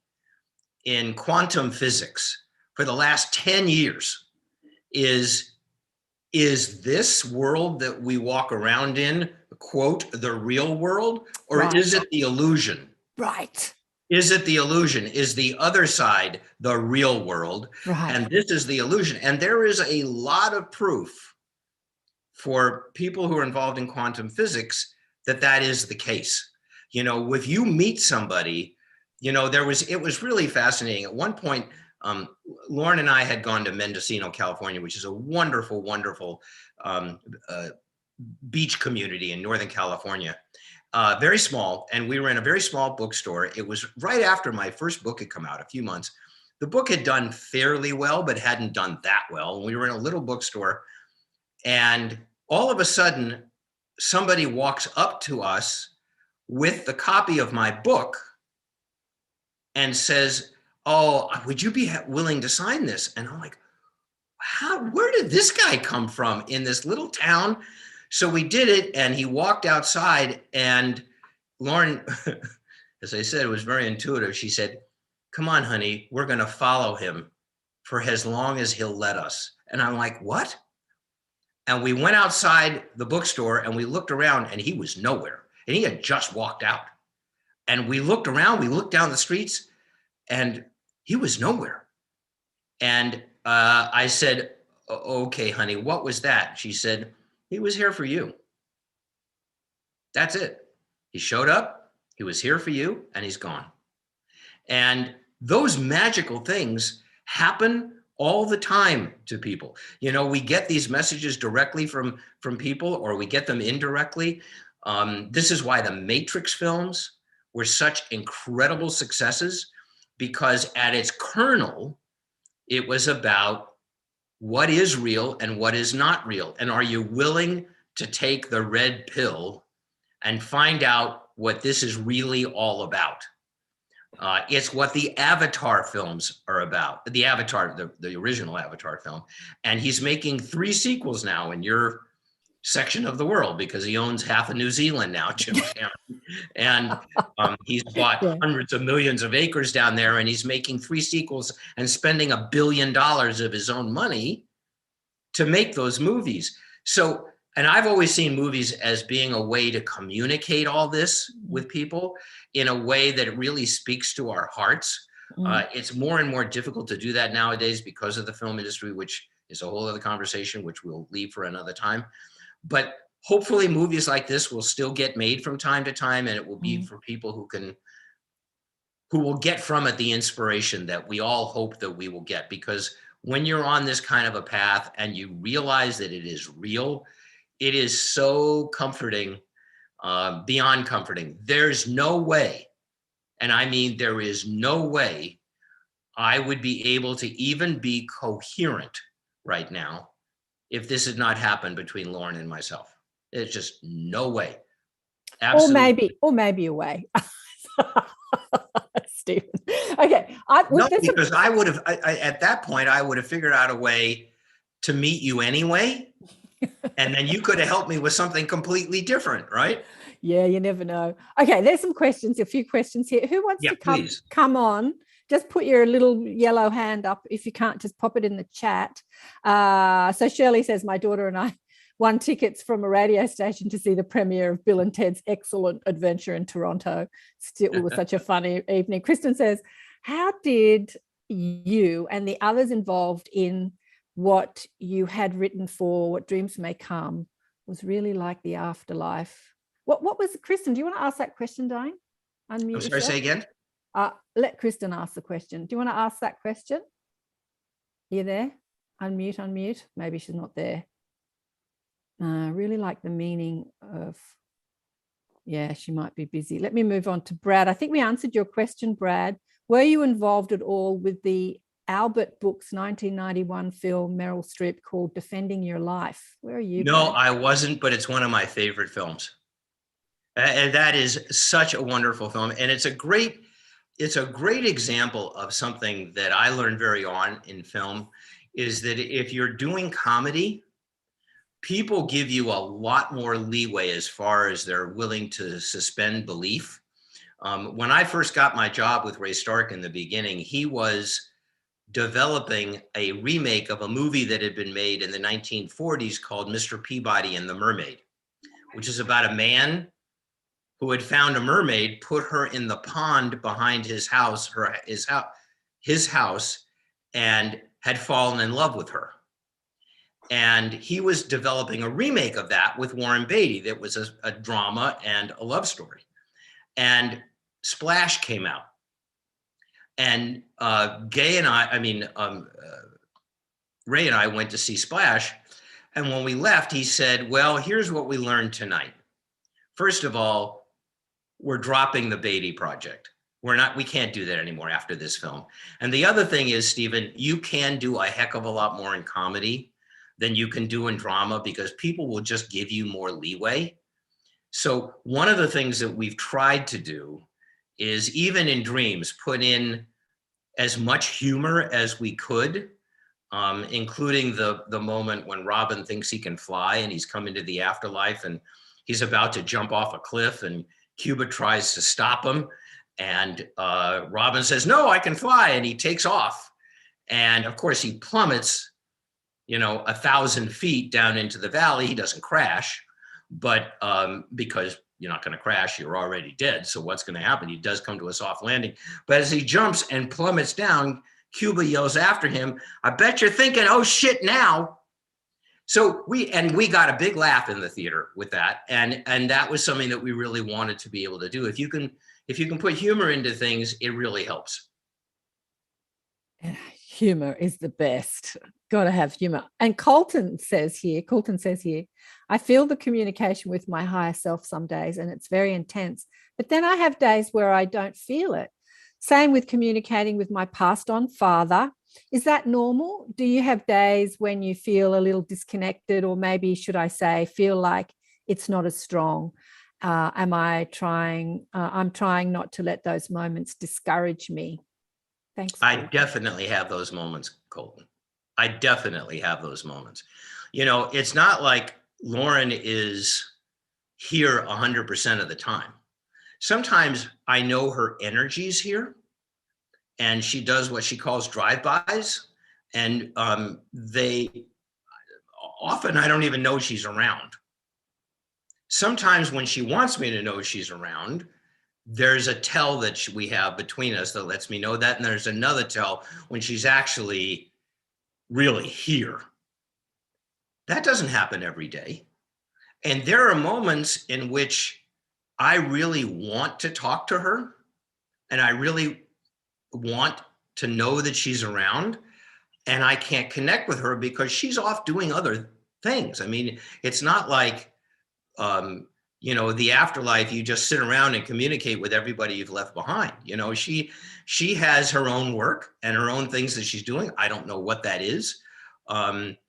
in quantum physics for the last 10 years is this world that we walk around in, quote, the real world, or right. Is it the illusion? Right. Is it the illusion? Is the other side the real world? Right. And this is the illusion. And there is a lot of proof for people who are involved in quantum physics that is the case. You know, if you meet somebody, you know, it was really fascinating. At one point, Lauren and I had gone to Mendocino, California, which is a wonderful, wonderful beach community in Northern California. Very small, and we were in a very small bookstore. It was right after my first book had come out, a few months. The book had done fairly well, but hadn't done that well. And we were in a little bookstore, and all of a sudden, somebody walks up to us with the copy of my book and says, oh, would you be willing to sign this? And I'm like, where did this guy come from in this little town? So we did it, and he walked outside, and Lauren, as I said, it was very intuitive. She said, come on, honey, we're going to follow him for as long as he'll let us. And I'm like, what? And we went outside the bookstore and we looked around, and he was nowhere. And he had just walked out. And we looked around, we looked down the streets, and he was nowhere. And I said, okay, honey, what was that? She said, he was here for you. That's it. He showed up, he was here for you, and he's gone. And those magical things happen all the time to people. You know, we get these messages directly from people, or we get them indirectly. This is why the Matrix films were such incredible successes, because at its kernel, it was about what is real and what is not real. And are you willing to take the red pill and find out what this is really all about? It's what the Avatar films are about. The Avatar, the original Avatar film. And he's making 3 sequels now in your section of the world, because he owns half of New Zealand now, Jim Cameron. And he's bought hundreds of millions of acres down there, and he's making 3 sequels and spending $1 billion of his own money to make those movies. So, and I've always seen movies as being a way to communicate all this with people in a way that really speaks to our hearts. It's more and more difficult to do that nowadays because of the film industry, which is a whole other conversation, which we'll leave for another time. But hopefully movies like this will still get made from time to time, and it will be for people who will get from it the inspiration that we all hope that we will get. Because when you're on this kind of a path and you realize that it is real, it is so comforting, beyond comforting. There's no way, and I mean, there is no way I would be able to even be coherent right now if this had not happened between Lauren and myself. There's just no way. Absolutely. Or maybe a way. Stephen. Okay. Because I would have, at that point, I would have figured out a way to meet you anyway. And then you could have helped me with something completely different, right? Yeah, you never know. Okay, there's some questions, a few questions here. Who wants to come on? Just put your little yellow hand up. If you can't, just pop it in the chat. So Shirley says, my daughter and I won tickets from a radio station to see the premiere of Bill and Ted's Excellent Adventure in Toronto. Still, it was such a funny evening. Kristen says, how did you and the others involved in what you had written for What Dreams May Come was really like the afterlife? What was, Kristen, do you want to ask that question, Diane? Unmute I'm sorry, say again? Let Kristen ask the question. Do you want to ask that question? Are you there? Unmute. Maybe she's not there. I really like the meaning of, yeah, she might be busy. Let me move on to Brad. I think we answered your question, Brad. Were you involved at all with the Albert Books 1991 film, Meryl Streep, called Defending Your Life? Where are you? No, Brad? I wasn't, but it's one of my favorite films. And that is such a wonderful film. And it's a great example of something that I learned very on in film, is that if you're doing comedy, people give you a lot more leeway as far as they're willing to suspend belief. When I first got my job with Ray Stark in the beginning, he was developing a remake of a movie that had been made in the 1940s called Mr. Peabody and the Mermaid, which is about a man who had found a mermaid, put her in the pond behind his house, and had fallen in love with her. And he was developing a remake of that with Warren Beatty that was a drama and a love story. And Splash came out. And Ray and I went to see Splash. And when we left, he said, well, here's what we learned tonight. First of all, we're dropping the Beatty project. We can't do that anymore after this film. And the other thing is, Stephen, you can do a heck of a lot more in comedy than you can do in drama, because people will just give you more leeway. So one of the things that we've tried to do is, even in dreams, put in as much humor as we could, including the moment when Robin thinks he can fly and he's come into the afterlife and he's about to jump off a cliff and Cuba tries to stop him. And Robin says, no, I can fly. And he takes off. And of course he plummets, 1,000 feet down into the valley. He doesn't crash, but because you're not going to crash, you're already dead. So what's going to happen? He does come to a soft landing. But as he jumps and plummets down, Cuba yells after him, I bet you're thinking, oh shit, now. So we got a big laugh in the theater with that. And that was something that we really wanted to be able to do. If you can put humor into things, it really helps. Humor is the best. Got to have humor. And Colton says here, I feel the communication with my higher self some days, and it's very intense. But then I have days where I don't feel it. Same with communicating with my passed on father. Is that normal? Do you have days when you feel a little disconnected, or maybe should I say feel like it's not as strong? I'm trying not to let those moments discourage me. Thanks. I definitely have those moments, Colton. I definitely have those moments. It's not like Lauren is here 100% of the time. Sometimes I know her energy's here and she does what she calls drive-bys. And often I don't even know she's around. Sometimes when she wants me to know she's around, there's a tell that we have between us that lets me know that. And there's another tell when she's actually really here. That doesn't happen every day. And there are moments in which I really want to talk to her, and I really want to know that she's around, and I can't connect with her because she's off doing other things. I mean, it's not like, the afterlife, you just sit around and communicate with everybody you've left behind. She has her own work and her own things that she's doing. I don't know what that is.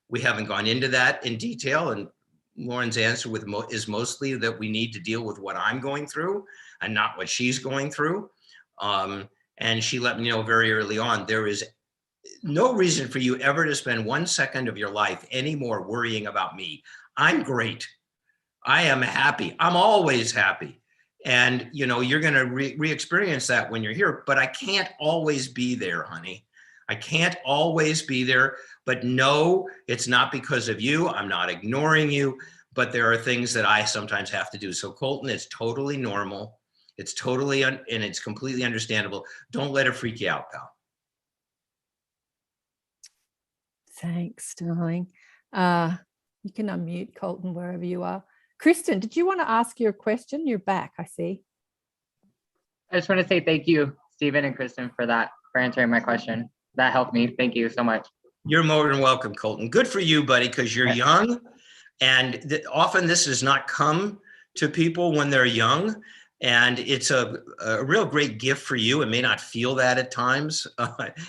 We haven't gone into that in detail, and Lauren's answer is mostly that we need to deal with what I'm going through and not what she's going through. And she let me know very early on, there is no reason for you ever to spend 1 second of your life anymore worrying about me. I'm great. I am happy. I'm always happy. And, you're going to re-experience that when you're here, but I can't always be there, honey. I can't always be there, but no, it's not because of you. I'm not ignoring you, but there are things that I sometimes have to do. So Colton, it's totally normal. It's totally, and it's completely understandable. Don't let it freak you out, pal. Thanks, darling. You can unmute Colton wherever you are. Kristen, did you want to ask your question? You're back, I see. I just want to say thank you, Stephen and Kristen, for answering my question. That helped me. Thank you so much. You're more than welcome, Colton. Good for you, buddy, because you're young. And often this does not come to people when they're young. And it's a real great gift for you. It may not feel that at times.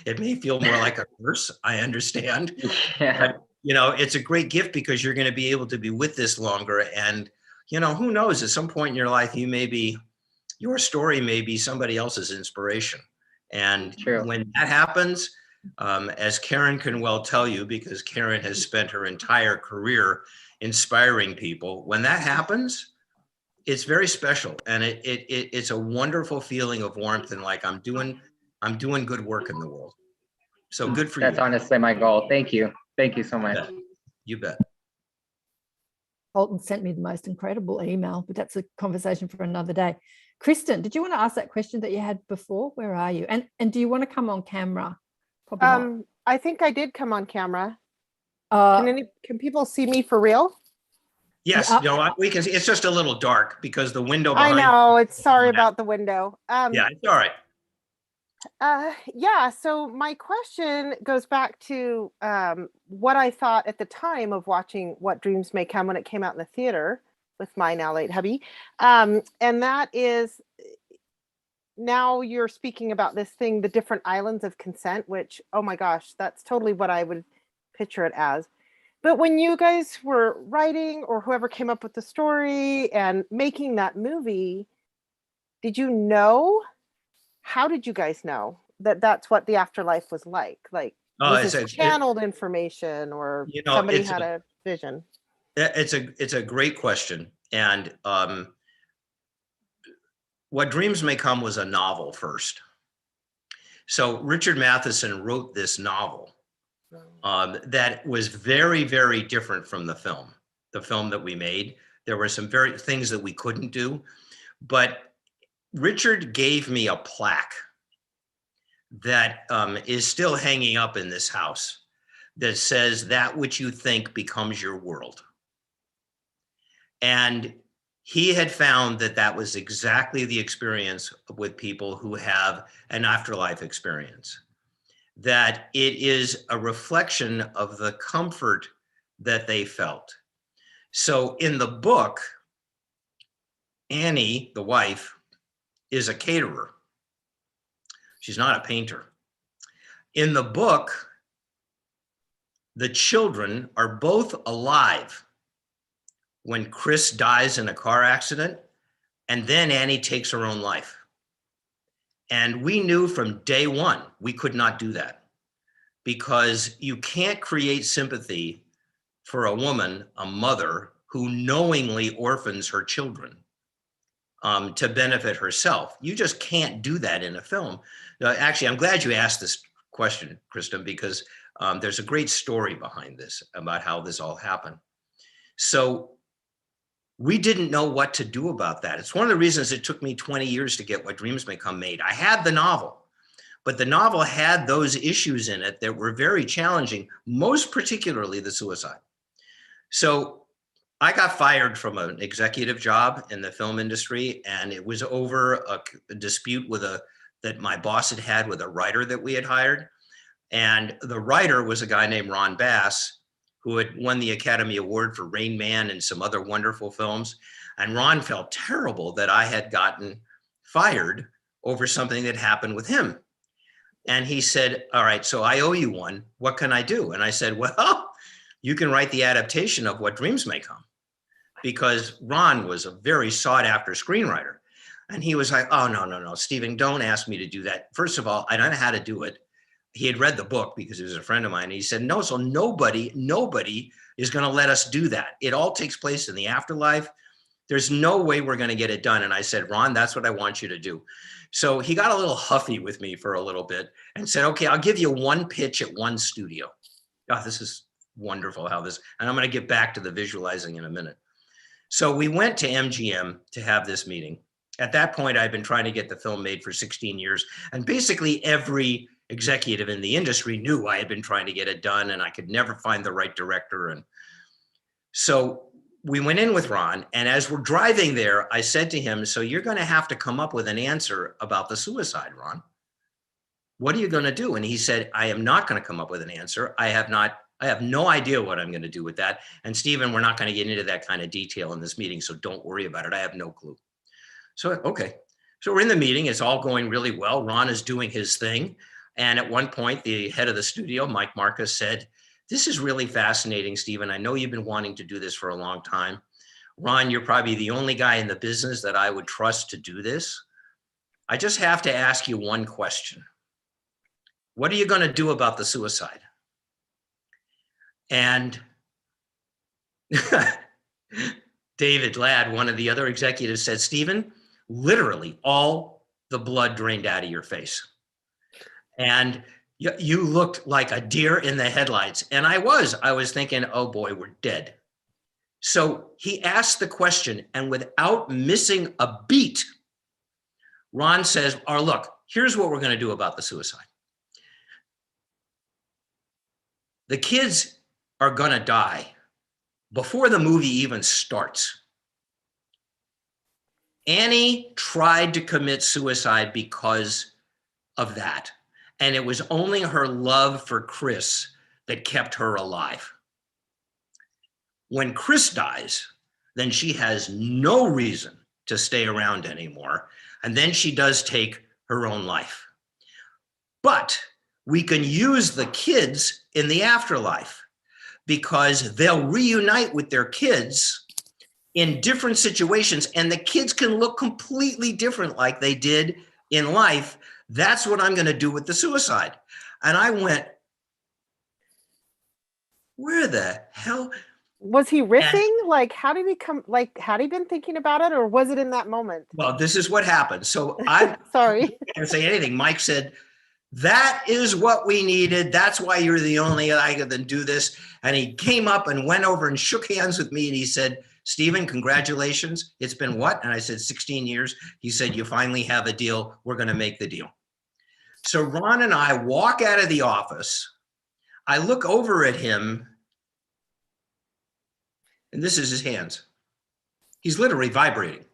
It may feel more like a curse. I understand. Yeah. But, it's a great gift because you're going to be able to be with this longer. And, who knows, at some point in your life, your story may be somebody else's inspiration. And True. When that happens, as Karen can well tell you, because Karen has spent her entire career inspiring people, when that happens, it's very special, and it's a wonderful feeling of warmth and like I'm doing good work in the world. So good for you. That's honestly my goal. Thank you. Thank you so much. You bet. Colton sent me the most incredible email, but that's a conversation for another day. Kristen, did you want to ask that question that you had before? Where are you? And do you want to come on camera? Probably not. I think I did come on camera. Can people see me for real? Yes, we can see. It's just a little dark because the window behind. I know. It's sorry about the window. Yeah, it's all right. Yeah. So my question goes back to what I thought at the time of watching What Dreams May Come when it came out in the theater with my now late hubby, and that is, now you're speaking about this thing, the different islands of consent, which, oh my gosh, that's totally what I would picture it as. But when you guys were writing, or whoever came up with the story and making that movie, did you know? How did you guys know that that's what the afterlife was like? Like, was this channeled information, or somebody had a vision? It's a great question. And What Dreams May Come was a novel first. So Richard Matheson wrote this novel that was very, very different from the film that we made. There were some things that we couldn't do, but Richard gave me a plaque that is still hanging up in this house that says, "That which you think becomes your world." And he had found that was exactly the experience with people who have an afterlife experience, that it is a reflection of the comfort that they felt. So in the book, Annie, the wife, is a caterer. She's not a painter. In the book, the children are both alive when Chris dies in a car accident, and then Annie takes her own life. And we knew from day one, we could not do that, because you can't create sympathy for a woman, a mother, who knowingly orphans her children to benefit herself. You just can't do that in a film. Actually, I'm glad you asked this question, Kristen, because there's a great story behind this about how this all happened. So we didn't know what to do about that. It's one of the reasons it took me 20 years to get What Dreams May Come made. I had the novel, but the novel had those issues in it that were very challenging, most particularly the suicide. So I got fired from an executive job in the film industry, and it was over a dispute that my boss had with a writer that we had hired. And the writer was a guy named Ron Bass, who had won the Academy Award for Rain Man and some other wonderful films. And Ron felt terrible that I had gotten fired over something that happened with him. And he said, all right, so I owe you one. What can I do? And I said, well, you can write the adaptation of What Dreams May Come. Because Ron was a very sought after screenwriter. And he was like, oh, no, Stephen, don't ask me to do that. First of all, I don't know how to do it. He had read the book because he was a friend of mine. And he said, no, so nobody is going to let us do that. It all takes place in the afterlife. There's no way we're going to get it done. And I said, Ron, that's what I want you to do. So he got a little huffy with me for a little bit and said, okay, I'll give you one pitch at one studio. Oh, this is wonderful and I'm going to get back to the visualizing in a minute. So we went to MGM to have this meeting. At that point, I'd been trying to get the film made for 16 years. And basically every executive in the industry knew I had been trying to get it done and I could never find the right director. And so we went in with Ron, and as we're driving there, I said to him, so you're going to have to come up with an answer about the suicide, Ron. What are you going to do? And he said, I am not going to come up with an answer. I have no idea what I'm going to do with that. And Stephen, we're not going to get into that kind of detail in this meeting, so don't worry about it. I have no clue. So, okay. So we're in the meeting. It's all going really well. Ron is doing his thing. And at one point, the head of the studio, Mike Marcus, said, this is really fascinating, Stephen. I know you've been wanting to do this for a long time. Ron, you're probably the only guy in the business that I would trust to do this. I just have to ask you one question. What are you going to do about the suicide? And David Ladd, one of the other executives, said, Stephen, literally all the blood drained out of your face. And you looked like a deer in the headlights. And I was thinking, oh boy, we're dead. So he asked the question, and without missing a beat, Ron says, oh, look, here's what we're going to do about the suicide. The kids are going to die before the movie even starts. Annie tried to commit suicide because of that. And it was only her love for Chris that kept her alive. When Chris dies, then she has no reason to stay around anymore. And then she does take her own life. But we can use the kids in the afterlife because they'll reunite with their kids in different situations, and the kids can look completely different like they did in life. That's what I'm going to do with the suicide. And I went, where the hell? Was he riffing? How did he been thinking about it, or was it in that moment? Well, this is what happened. So I sorry. Can't say anything. Mike said, that is what we needed. That's why you're the only guy that can do this. And he came up and went over and shook hands with me. And he said, Stephen, congratulations. It's been what? And I said, 16 years. He said, you finally have a deal. We're going to make the deal. So Ron and I walk out of the office. I look over at him, and this is his hands. He's literally vibrating.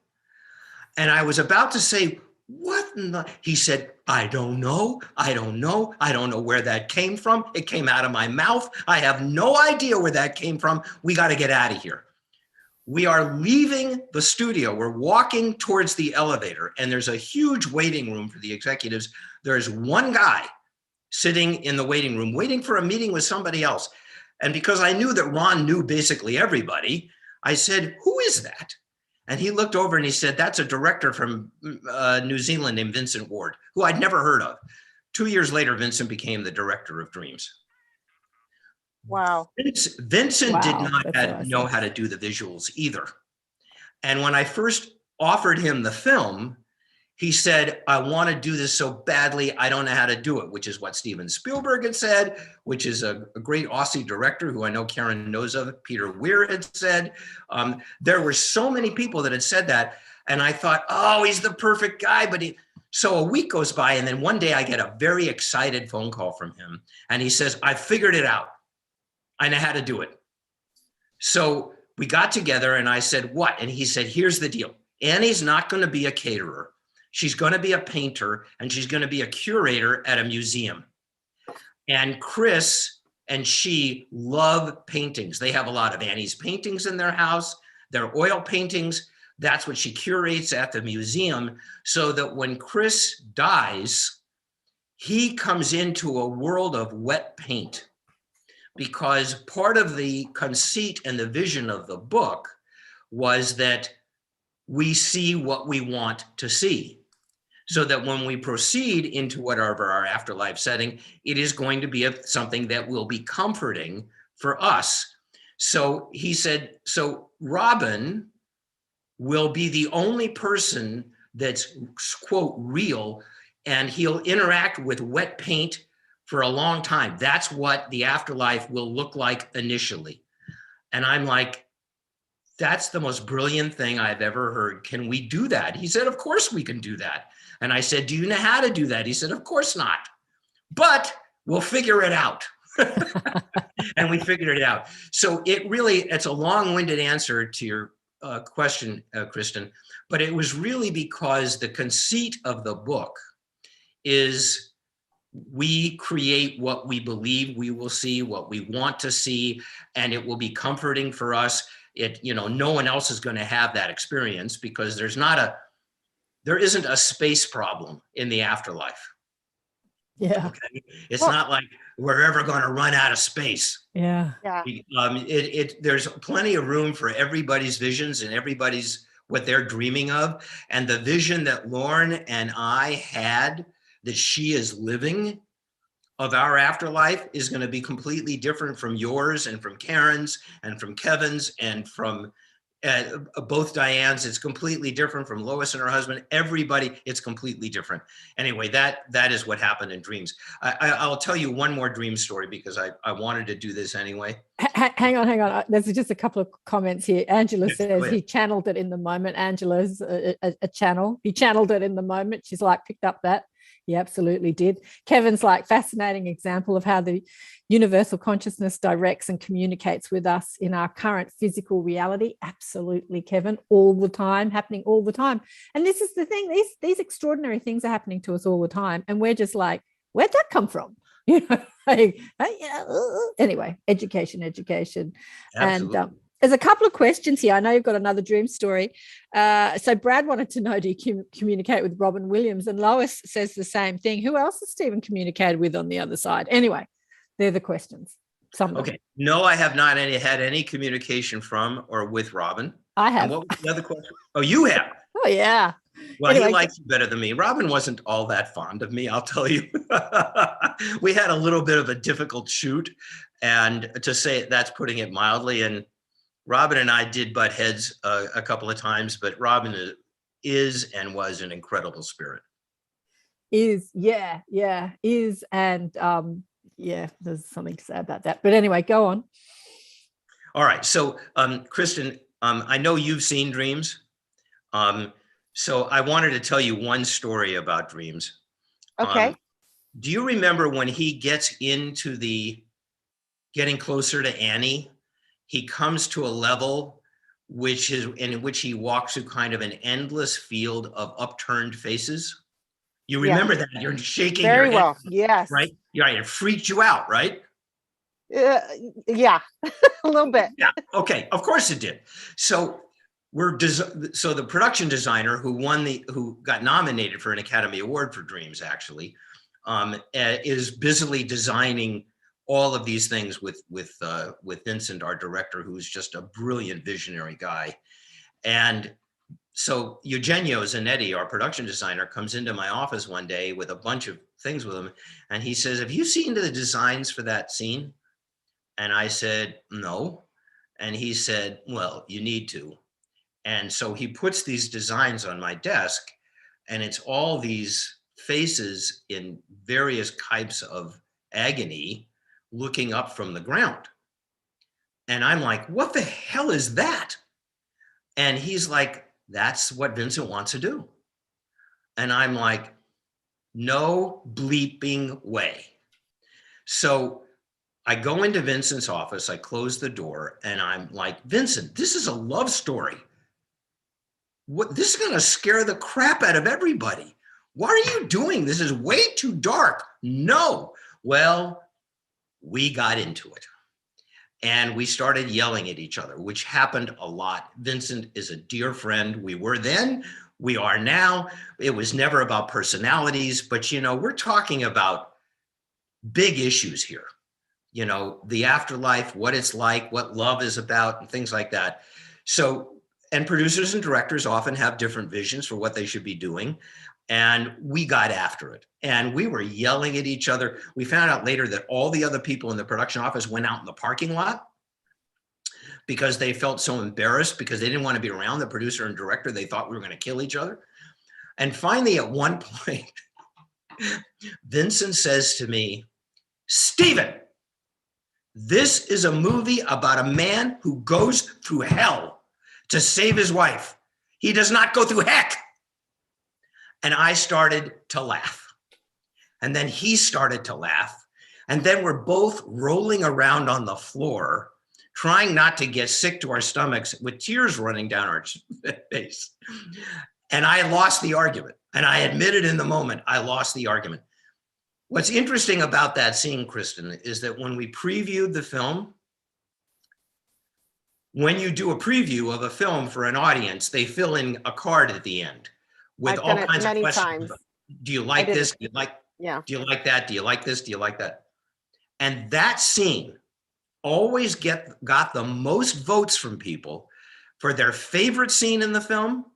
And I was about to say, what in the? He said, I don't know. I don't know where that came from. It came out of my mouth. I have no idea where that came from. We got to get out of here. We are leaving the studio. We're walking towards the elevator, and there's a huge waiting room for the executives. There's one guy sitting in the waiting room, waiting for a meeting with somebody else. And because I knew that Ron knew basically everybody, I said, who is that? And he looked over and he said, that's a director from New Zealand named Vincent Ward, who I'd never heard of. 2 years later, Vincent became the director of Dreams. Wow. Vincent did not know how to do the visuals either. And when I first offered him the film, he said, I want to do this so badly, I don't know how to do it, which is what Steven Spielberg had said, which is a great Aussie director who I know Karen knows of, Peter Weir had said. There were so many people that had said that. And I thought, oh, he's the perfect guy. So a week goes by, and then one day I get a very excited phone call from him. And he says, I figured it out. I know how to do it. So we got together and I said, what? And he said, here's the deal. Annie's not going to be a caterer. She's going to be a painter, and she's going to be a curator at a museum. And Chris and she love paintings. They have a lot of Annie's paintings in their house. They're oil paintings. That's what she curates at the museum, so that when Chris dies, he comes into a world of wet paint. Because part of the conceit and the vision of the book was that we see what we want to see. So that when we proceed into whatever our afterlife setting, it is going to be something that will be comforting for us. So he said, so Robin will be the only person that's, quote, real, and he'll interact with wet paint for a long time. That's what the afterlife will look like initially. And I'm like, that's the most brilliant thing I've ever heard. Can we do that? He said, of course we can do that. And I said, do you know how to do that? He said, of course not, but we'll figure it out. And we figured it out. So it's a long-winded answer to your question, Kristen, but it was really because the conceit of the book is we create what we believe we will see, what we want to see, and it will be comforting for us. No one else is going to have that experience because there isn't a space problem in the afterlife. Yeah. Okay? It's not like we're ever going to run out of space. Yeah. Yeah. There's plenty of room for everybody's visions and everybody's what they're dreaming of. And the vision that Lauren and I had that she is living of our afterlife is going to be completely different from yours and from Karen's and from Kevin's and from both Diane's. It's completely different from Lois and her husband. Everybody, it's completely different. Anyway, that is what happened in dreams. I'll tell you one more dream story because I wanted to do this anyway. Hang on. There's just a couple of comments here. Angela says he channeled it in the moment. Angela's a channel. He channeled it in the moment. She's like, picked up that. He absolutely did. Kevin's like, fascinating example of how the universal consciousness directs and communicates with us in our current physical reality. Absolutely, Kevin, all the time, happening all the time. And this is the thing, these extraordinary things are happening to us all the time. And we're just like, where'd that come from? Anyway, education. Absolutely. And there's a couple of questions here. I know you've got another dream story. So Brad wanted to know, do you communicate with Robin Williams? And Lois says the same thing. Who else has Stephen communicated with on the other side? Anyway, they're the questions. Okay. No, I have not had any communication from or with Robin. I have. And what was the other question? Oh, you have? Oh, yeah. Well, anyway, he likes you better than me. Robin wasn't all that fond of me, I'll tell you. We had a little bit of a difficult shoot, and to say that's putting it mildly. And Robin and I did butt heads a couple of times, but Robin is and was an incredible spirit. Is, and there's something to say about that. But anyway, go on. All right. So, Kristen, I know you've seen dreams. So I wanted to tell you one story about dreams. Okay. Do you remember when he gets into getting closer to Annie? He comes to a level in which he walks through kind of an endless field of upturned faces. You remember that? You're shaking very your head, well. Yes. Right? Yeah, it freaked you out, right? Yeah, a little bit. Yeah. Okay. Of course it did. So so the production designer who got nominated for an Academy Award for Dreams actually is busily designing all of these things with Vincent, our director, who's just a brilliant visionary guy. And so Eugenio Zanetti, our production designer, comes into my office one day with a bunch of things with him. And he says, have you seen the designs for that scene? And I said, no. And he said, well, you need to. And so he puts these designs on my desk, and it's all these faces in various types of agony looking up from the ground. And I'm like, what the hell is that? And he's like, that's what Vincent wants to do. And I'm like, no bleeping way. So I go into Vincent's office, I close the door, and I'm like, Vincent, this is a love story. This is going to scare the crap out of everybody. Why are you doing this? Is way too dark. No. Well, we got into it. And we started yelling at each other, which happened a lot. Vincent is a dear friend. We were then, we are now. It was never about personalities, but we're talking about big issues here. The afterlife, what it's like, what love is about, and things like that. So, and producers and directors often have different visions for what they should be doing. And we got after it. And we were yelling at each other. We found out later that all the other people in the production office went out in the parking lot because they felt so embarrassed because they didn't want to be around the producer and director. They thought we were going to kill each other. And finally, at one point, Vincent says to me, Stephen, this is a movie about a man who goes through hell to save his wife. He does not go through heck. And I started to laugh. And then he started to laugh. And then we're both rolling around on the floor, trying not to get sick to our stomachs with tears running down our face. And I lost the argument. And I admitted in the moment, I lost the argument. What's interesting about that scene, Kristen, is that when we previewed the film, when you do a preview of a film for an audience, they fill in a card at the end with all kinds of questions. Do you like this? Do you like, do you like that? Do you like this? Do you like that? And that scene always got the most votes from people for their favorite scene in the film.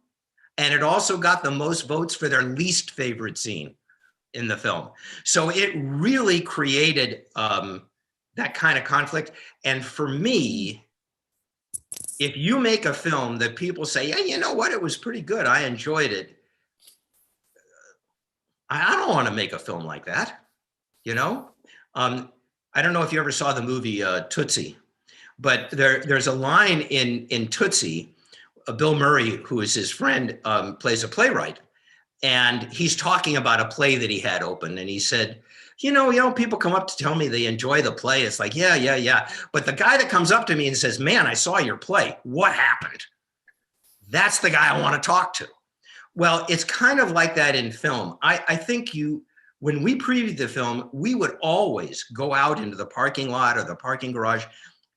And it also got the most votes for their least favorite scene in the film. So it really created that kind of conflict. And for me, if you make a film that people say, yeah, you know what, it was pretty good, I enjoyed it, I don't want to make a film like that, I don't know if you ever saw the movie Tootsie, but there's a line in Tootsie, Bill Murray, who is his friend, plays a playwright, and he's talking about a play that he had open, and he said, people come up to tell me they enjoy the play. It's like, yeah. But the guy that comes up to me and says, man, I saw your play. What happened? That's the guy I want to talk to. Well, it's kind of like that in film. I think when we previewed the film, we would always go out into the parking lot or the parking garage,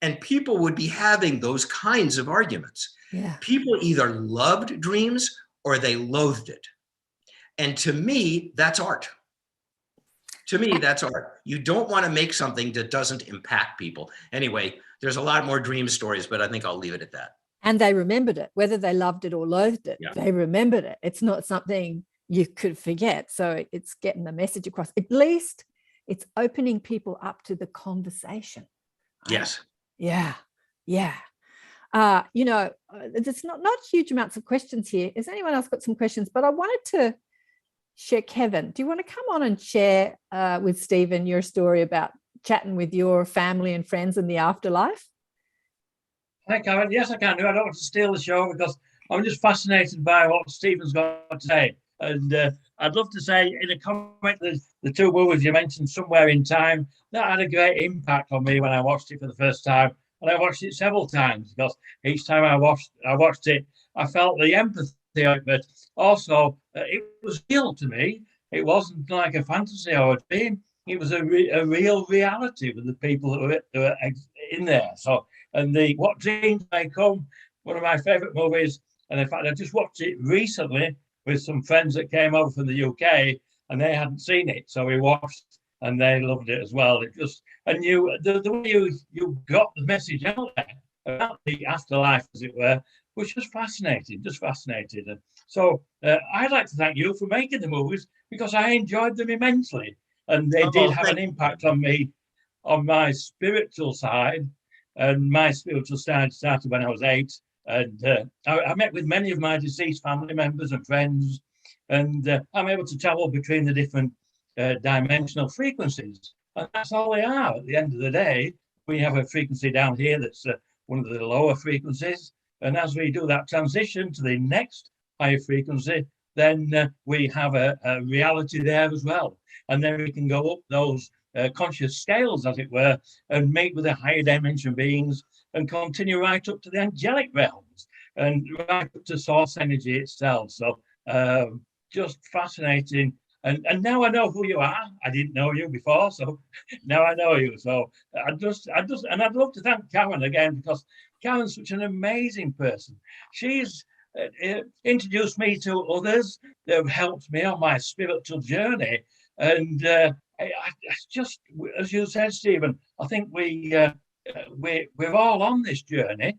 and people would be having those kinds of arguments. Yeah. People either loved Dreams or they loathed it. And to me, that's art. To me, that's art. You don't want to make something that doesn't impact people. Anyway, there's a lot more Dream stories, but I think I'll leave it at that. And they remembered it, whether they loved it or loathed it. Yeah. They remembered it. It's not something you could forget. So it's getting the message across. At least it's opening people up to the conversation. Yes. Yeah. There's not huge amounts of questions here. Has anyone else got some questions? But I wanted to share, Kevin, do you want to come on and share with Stephen your story about chatting with your family and friends in the afterlife? Hi, Karen. Yes, I can do. I don't want to steal the show because I'm just fascinated by what Stephen's got to say. And I'd love to say in a comment, the two movies you mentioned, Somewhere in Time, that had a great impact on me when I watched it for the first time. And I watched it several times because each time I watched it, I felt the empathy of it, but also it was real to me. It wasn't like a fantasy or a dream. It was a real reality with the people that were in there. So, and What Dreams May Come, one of my favorite movies. And in fact, I just watched it recently with some friends that came over from the UK, and they hadn't seen it. So we watched, and they loved it as well. It just, and the way you got the message out there about the afterlife, as it were, was just fascinating, And so I'd like to thank you for making the movies because I enjoyed them immensely. And they did have an impact on me, on my spiritual side. And my spiritual side started when I was 8. And I met with many of my deceased family members and friends. And I'm able to travel between the different dimensional frequencies. And that's all they are. At the end of the day, we have a frequency down here that's one of the lower frequencies. And as we do that transition to the next higher frequency, then we have a reality there as well. And then we can go up those conscious scales, as it were, and meet with the higher dimension beings and continue right up to the angelic realms and right up to source energy itself. So just fascinating. And now I know who you are. I didn't know you before, so now I know you. So and I'd love to thank Karen again, because Karen's such an amazing person. She's introduced me to others that have helped me on my spiritual journey. And I just, as you said, Stephen, I think we're all on this journey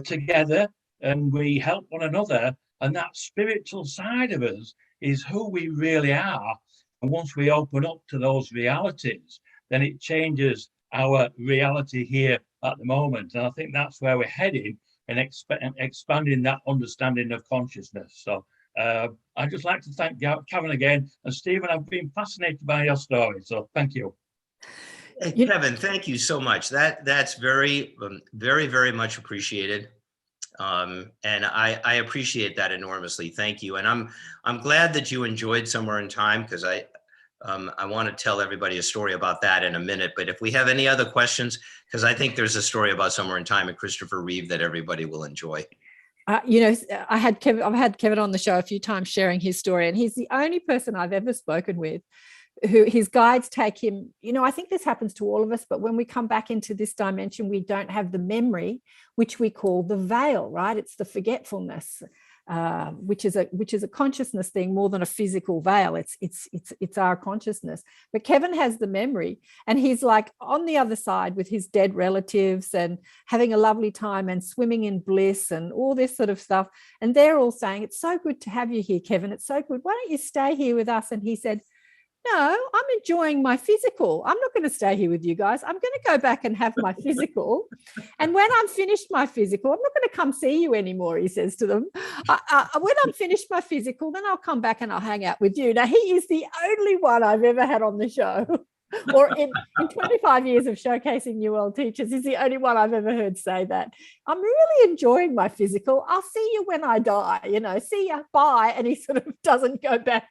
together, and we help one another. And that spiritual side of us is who we really are. And once we open up to those realities, then it changes our reality here at the moment. And I think that's where we're heading, and expanding that understanding of consciousness. So I'd just like to thank Karen again. And Stephen, I've been fascinated by your story. So thank you. Hey, Kevin, thank you so much. That's very, very much appreciated. And I appreciate that enormously. Thank you. And I'm glad that you enjoyed Somewhere in Time, because I want to tell everybody a story about that in a minute. But if we have any other questions, because I think there's a story about Somewhere in Time and Christopher Reeve that everybody will enjoy. I've had Kevin on the show a few times sharing his story, and he's the only person I've ever spoken with who his guides take him. I think this happens to all of us, but when we come back into this dimension, we don't have the memory, which we call the veil, right? It's the forgetfulness, which is a consciousness thing more than a physical veil. It's our consciousness. But Kevin has the memory, and he's like on the other side with his dead relatives and having a lovely time and swimming in bliss and all this sort of stuff. And they're all saying, "It's so good to have you here, Kevin. It's so good. Why don't you stay here with us?" And he said, "No, I'm enjoying my physical. I'm not going to stay here with you guys. I'm going to go back and have my physical. And when I'm finished my physical, I'm not going to come see you anymore," he says to them. "When I'm finished my physical, then I'll come back and I'll hang out with you." Now, he is the only one I've ever had on the show, or in 25 years of showcasing New World teachers, he's the only one I've ever heard say that. "I'm really enjoying my physical. I'll see you when I die, see ya, bye." And he sort of doesn't go back.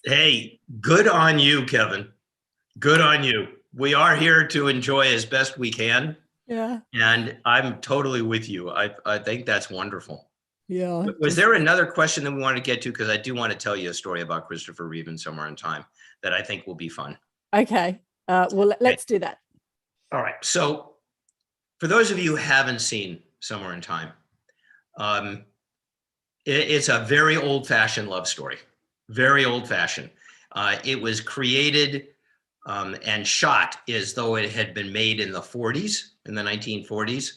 Hey, good on you, Kevin. Good on you. We are here to enjoy as best we can. Yeah. And I'm totally with you. I think that's wonderful. Yeah. Was there another question that we wanted to get to? Because I do want to tell you a story about Christopher Reeve and Somewhere in Time that I think will be fun. Okay. Well, let's do that. All right. So for those of you who haven't seen Somewhere in Time, it's a very old-fashioned love story. Very old-fashioned. It was created and shot as though it had been made in the 40s, in the 1940s.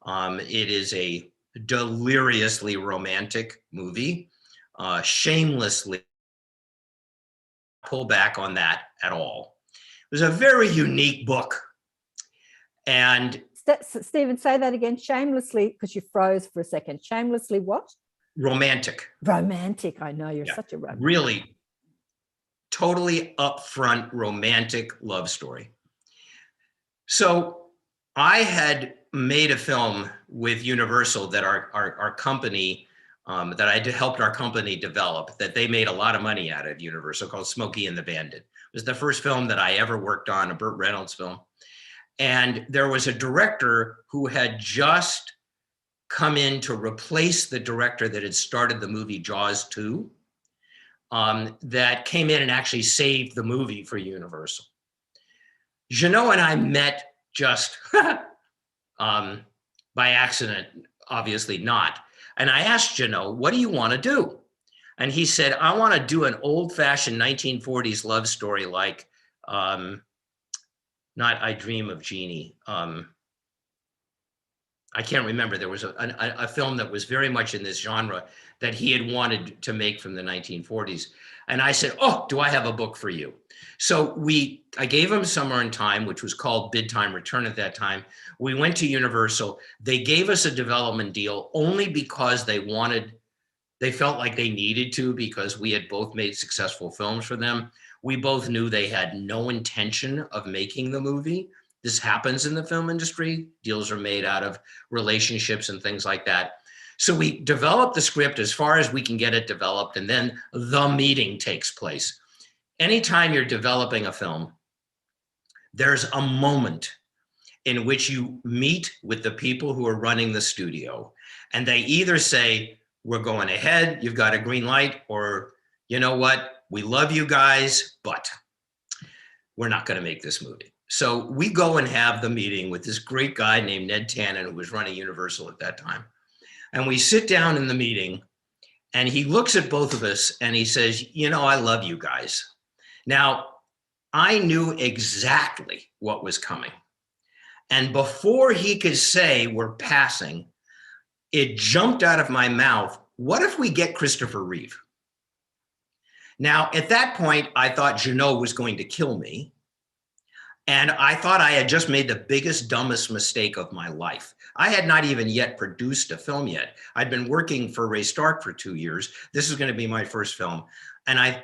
It is a deliriously romantic movie. Shamelessly pull back on that at all. It was a very unique book. And Stephen, say that again. Shamelessly, because you froze for a second. Shamelessly what? Romantic. Romantic. I know you're such a romantic. Really, totally upfront romantic love story. So I had made a film with Universal that our company, that I helped our company develop, that they made a lot of money out of Universal, called Smokey and the Bandit. It was the first film that I ever worked on, a Burt Reynolds film. And there was a director who had just come in to replace the director that had started the movie Jaws 2, that came in and actually saved the movie for Universal. Jeannot and I met just by accident, obviously not. And I asked Jeannot, "What do you want to do?" And he said, "I want to do an old-fashioned 1940s love story like, not I Dream of Jeannie. I can't remember. There was a film that was very much in this genre that he had wanted to make from the 1940s. And I said, "Oh, do I have a book for you?" So I gave him Somewhere in Time, which was called Bid Time Return at that time. We went to Universal. They gave us a development deal only because they felt like they needed to, because we had both made successful films for them. We both knew they had no intention of making the movie. This happens in the film industry. Deals are made out of relationships and things like that. So we developed the script as far as we can get it developed, and then the meeting takes place. Anytime you're developing a film, there's a moment in which you meet with the people who are running the studio, and they either say, we're going ahead, you've got a green light, or you know what, we love you guys, but we're not going to make this movie. So we go and have the meeting with this great guy named Ned Tannen, who was running Universal at that time. And we sit down in the meeting, and he looks at both of us and he says, you know, I love you guys. Now, I knew exactly what was coming. And before he could say we're passing, it jumped out of my mouth, what if we get Christopher Reeve? Now, at that point, I thought Jeannot was going to kill me. And I thought I had just made the biggest, dumbest mistake of my life. I had not even yet produced a film yet. I'd been working for Ray Stark for 2 years. This is going to be my first film. And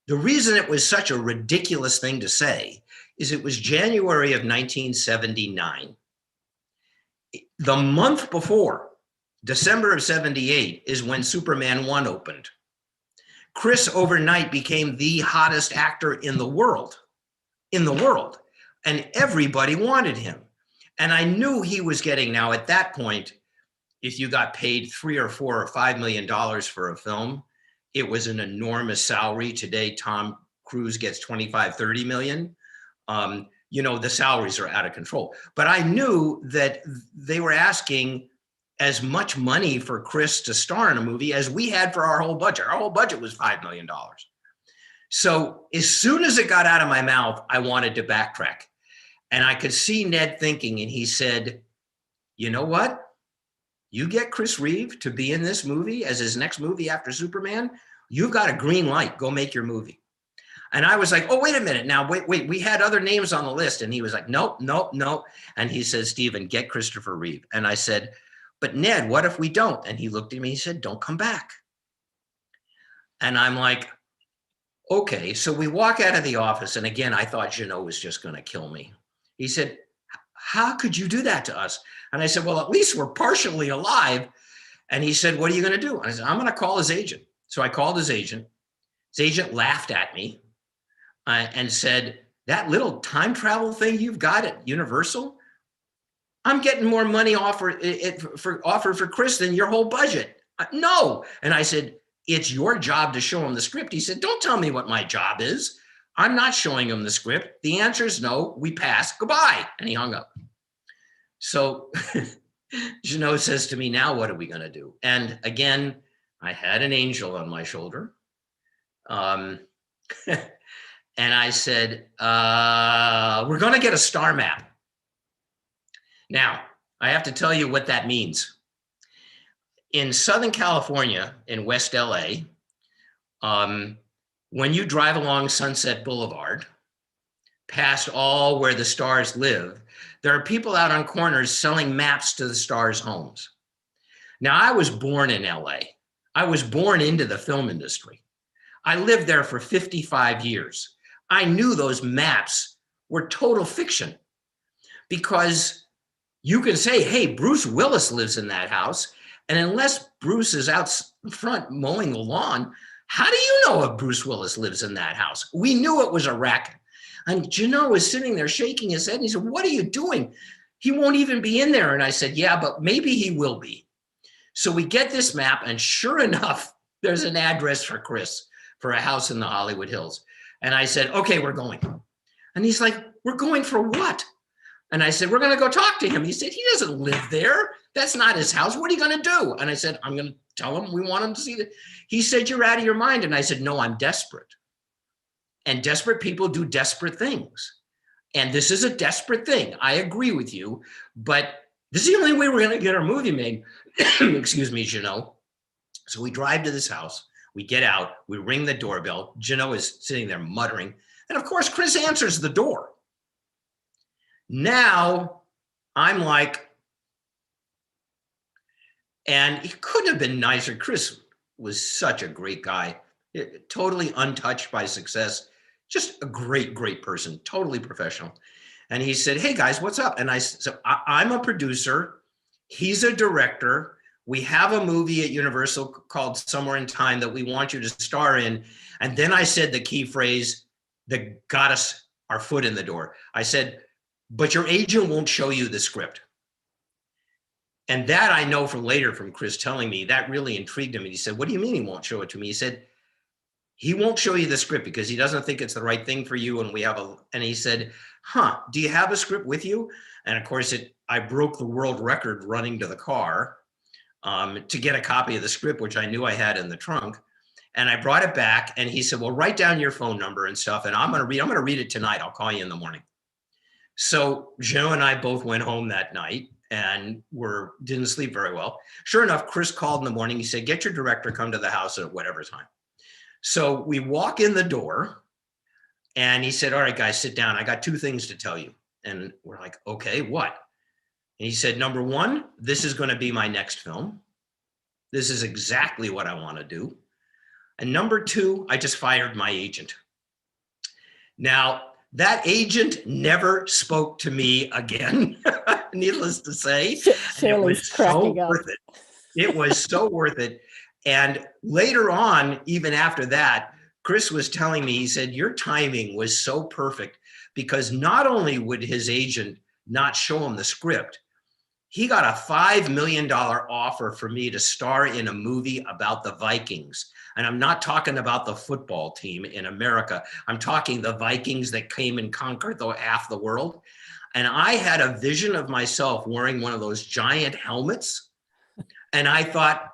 the reason it was such a ridiculous thing to say is it was January of 1979. The month before, December of 78, is when Superman 1 opened. Chris overnight became the hottest actor in the world, and everybody wanted him. And I knew he was getting, now at that point, if you got paid $3 or $4 or $5 million for a film, it was an enormous salary. Today, Tom Cruise gets 25, 30 million. You know, the salaries are out of control. But I knew that they were asking as much money for Chris to star in a movie as we had for our whole budget. Our whole budget was $5 million. So as soon as it got out of my mouth, I wanted to backtrack. And I could see Ned thinking, and he said, you know what? You get Chris Reeve to be in this movie as his next movie after Superman, you've got a green light, go make your movie. And I was like, oh, wait a minute now, wait, we had other names on the list. And he was like, nope. And he says, Stephen, get Christopher Reeve. And I said, but Ned, what if we don't? And he looked at me, he said, don't come back. And I'm like, okay. So we walk out of the office. And again, I thought Jeannot was just going to kill me. He said, how could you do that to us? And I said, well, at least we're partially alive. And he said, what are you going to do? And I said, I'm going to call his agent. So I called his agent. His agent laughed at me and said, that little time travel thing you've got at Universal, I'm getting more money offered for Chris than your whole budget. No. And I said, it's your job to show him the script. He said, don't tell me what my job is. I'm not showing him the script. The answer is no, we pass, goodbye. And he hung up. So Jeannot says to me, now what are we going to do? And again, I had an angel on my shoulder. And I said, we're going to get a star map. Now, I have to tell you what that means. In Southern California, in West LA, when you drive along Sunset Boulevard, past all where the stars live, there are people out on corners selling maps to the stars' homes. Now, I was born in LA. I was born into the film industry. I lived there for 55 years. I knew those maps were total fiction because you can say, hey, Bruce Willis lives in that house. And unless Bruce is out front mowing the lawn, how do you know if Bruce Willis lives in that house? We knew it was a racket. And Jeannot was sitting there shaking his head. And he said, what are you doing? He won't even be in there. And I said, yeah, but maybe he will be. So we get this map. And sure enough, there's an address for Chris for a house in the Hollywood Hills. And I said, okay, we're going. And he's like, we're going for what? And I said, we're going to go talk to him. He said, he doesn't live there. That's not his house. What are you going to do? And I said, I'm going to tell him we want him to see that. He said, you're out of your mind. And I said, no, I'm desperate. And desperate people do desperate things. And this is a desperate thing. I agree with you, but this is the only way we're going to get our movie made. Excuse me, Jeannot. So we drive to this house. We get out. We ring the doorbell. Jeannot is sitting there muttering. And of course, Chris answers the door. Now I'm like, and he couldn't have been nicer. Chris was such a great guy, totally untouched by success, just a great, great person, totally professional. And he said, hey guys, what's up? And I said, I'm a producer. He's a director. We have a movie at Universal called Somewhere in Time that we want you to star in. And then I said the key phrase that got us our foot in the door. I said, but your agent won't show you the script. And that I know from later from Chris telling me, that really intrigued him. And he said, what do you mean he won't show it to me? He said, he won't show you the script because he doesn't think it's the right thing for you. And and he said, do you have a script with you? And of course, I broke the world record running to the car to get a copy of the script, which I knew I had in the trunk. And I brought it back and he said, well, write down your phone number and stuff. And I'm going to read it tonight. I'll call you in the morning. So Joe and I both went home that night and didn't sleep very well. Sure enough, Chris called in the morning. He said, get your director, come to the house at whatever time. So we walk in the door and he said, all right, guys, sit down. I got 2 things to tell you. And we're like, okay, what? And he said, number 1, this is going to be my next film. This is exactly what I want to do. And number 2, I just fired my agent. Now, that agent never spoke to me again, needless to say. It was so worth it. It was so worth it. And later on, even after that, Chris was telling me, he said, your timing was so perfect because not only would his agent not show him the script, he got a $5 million offer for me to star in a movie about the Vikings. And I'm not talking about the football team in America. I'm talking the Vikings that came and conquered half the world. And I had a vision of myself wearing one of those giant helmets. And I thought,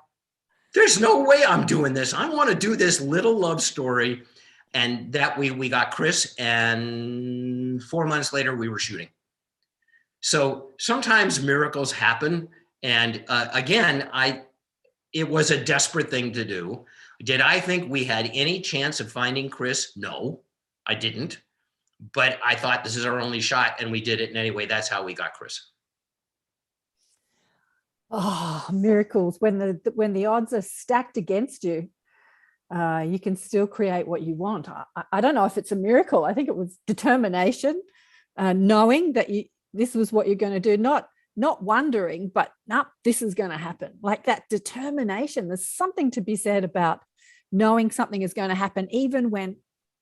there's no way I'm doing this. I want to do this little love story. And that we got Chris, and 4 months later we were shooting. So sometimes miracles happen. And again, it was a desperate thing to do. Did I think we had any chance of finding Chris? No, I didn't. But I thought this is our only shot, and we did it. And anyway, that's how we got Chris. Oh, miracles. When the odds are stacked against you, you can still create what you want. I don't know if it's a miracle. I think it was determination, knowing that this was what you're going to do, not wondering, but no, this is going to happen. Like that determination. There's something to be said about knowing something is going to happen, even when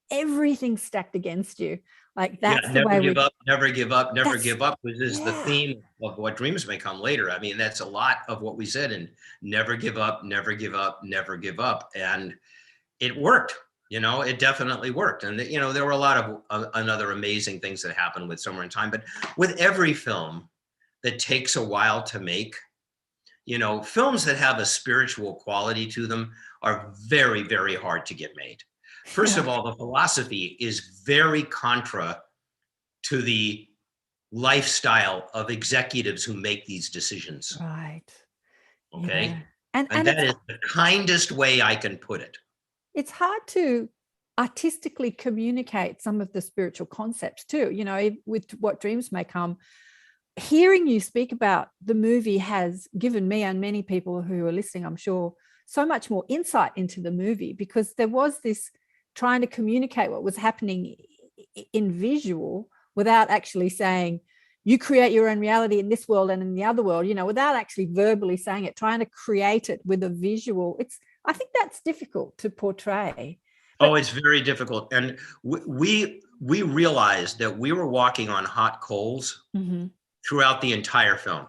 everything's stacked against you. Like that's the way up, never give up, never give up, which is the theme of What Dreams May Come Later. I mean, that's a lot of what we said, and never give up, never give up, never give up. And it worked, it definitely worked. And, there were a lot of another amazing things that happened with Somewhere in Time. But with every film that takes a while to make, films that have a spiritual quality to them are very, very hard to get made. First of all, the philosophy is very contra to the lifestyle of executives who make these decisions. Right. Okay. Yeah. And that is the kindest way I can put it. It's hard to artistically communicate some of the spiritual concepts too. With What Dreams May Come, hearing you speak about the movie has given me and many people who are listening, I'm sure, so much more insight into the movie, because there was this trying to communicate what was happening in visual without actually saying, you create your own reality in this world and in the other world, without actually verbally saying it, trying to create it with a visual. I think that's difficult to portray. Oh, it's very difficult. And we realized that we were walking on hot coals throughout the entire film,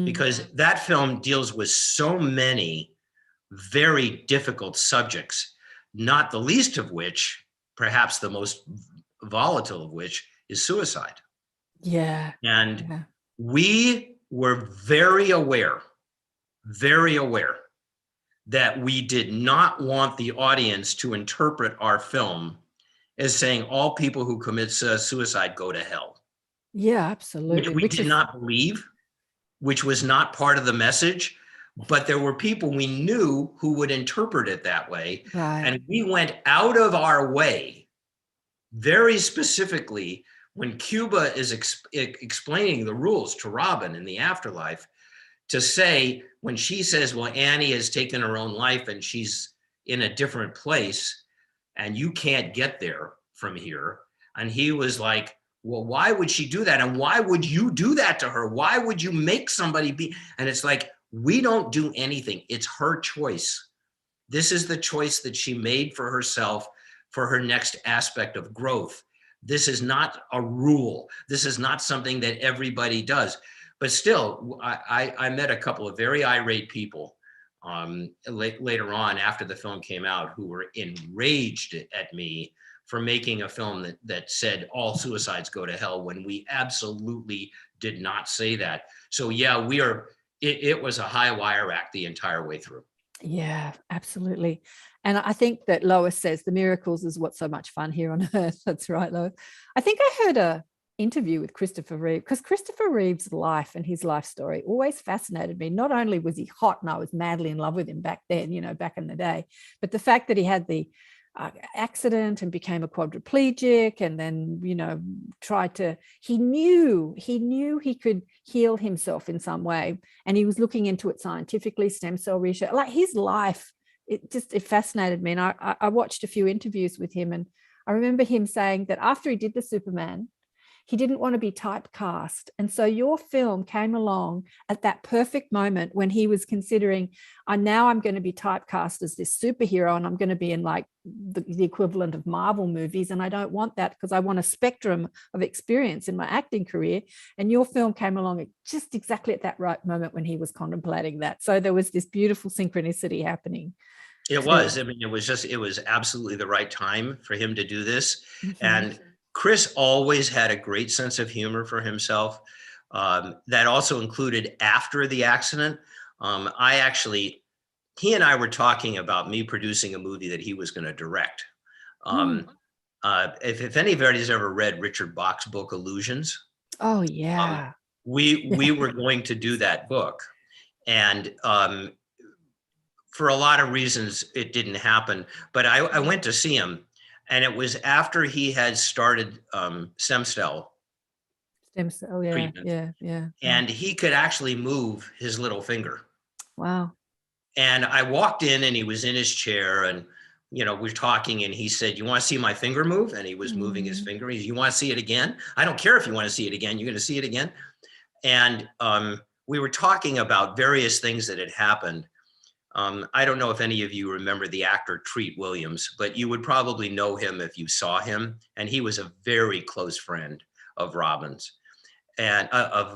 because that film deals with so many very difficult subjects, not the least of which, perhaps the most volatile of which, is suicide. Yeah. And we were very aware that we did not want the audience to interpret our film as saying all people who commit suicide go to hell. Yeah, absolutely. Which we did not believe, which was not part of the message. But there were people we knew who would interpret it that way. Right. And we went out of our way, very specifically, when Cuba is explaining the rules to Robin in the Afterlife, to say, when she says, well, Annie has taken her own life and she's in a different place and you can't get there from here. And he was like, well, why would she do that? And why would you do that to her? Why would you make somebody be? And it's like, we don't do anything. It's her choice. This is the choice that she made for herself, for her next aspect of growth. This is not a rule. This is not something that everybody does. But still, I met a couple of very irate people later on after the film came out who were enraged at me for making a film that said all suicides go to hell, when we absolutely did not say that. So yeah, it was a high wire act the entire way through. Yeah, absolutely. And I think that Lois says the miracles is what's so much fun here on earth. That's right, Lois. I think I heard a interview with Christopher Reeve, because Christopher Reeve's life and his life story always fascinated me. Not only was he hot and I was madly in love with him back then, back in the day, but the fact that he had the accident and became a quadriplegic, and then he knew he could heal himself in some way, and he was looking into it scientifically, stem cell research, like his life. It fascinated me, and I watched a few interviews with him, and I remember him saying that after he did the Superman, he didn't want to be typecast. And so your film came along at that perfect moment when he was considering, now I'm going to be typecast as this superhero, and I'm going to be in like the equivalent of Marvel movies. And I don't want that, because I want a spectrum of experience in my acting career. And your film came along at just exactly at that right moment when he was contemplating that. So there was this beautiful synchronicity happening. It was. I mean, it was absolutely the right time for him to do this. Mm-hmm. And Chris always had a great sense of humor for himself. That also included after the accident. He and I were talking about me producing a movie that he was going to direct. If anybody's ever read Richard Bach's book, Illusions. Oh, yeah. We were going to do that book. And for a lot of reasons, it didn't happen. But I went to see him. And it was after he had started stem cell treatment. Yeah. And he could actually move his little finger. Wow. And I walked in, and he was in his chair, and we're talking, and he said, "You want to see my finger move?" And he was moving his finger. He said, "You want to see it again?" "I don't care if you want to see it again. You're going to see it again." And we were talking about various things that had happened. I don't know if any of you remember the actor Treat Williams, but you would probably know him if you saw him. And he was a very close friend of Robin's and of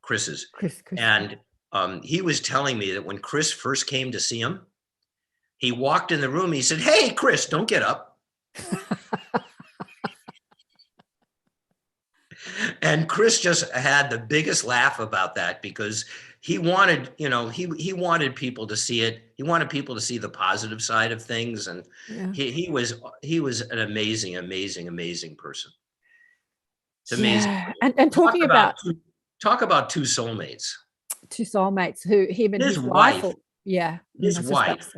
Chris's. Chris. And he was telling me that when Chris first came to see him, he walked in the room. He said, "Hey, Chris, don't get up." And Chris just had the biggest laugh about that, because he wanted, he wanted people to see it. He wanted people to see the positive side of things. And he was an amazing, amazing, amazing person. It's amazing. Yeah. And talking talk about two soulmates. Two soulmates who him and his wife. His wife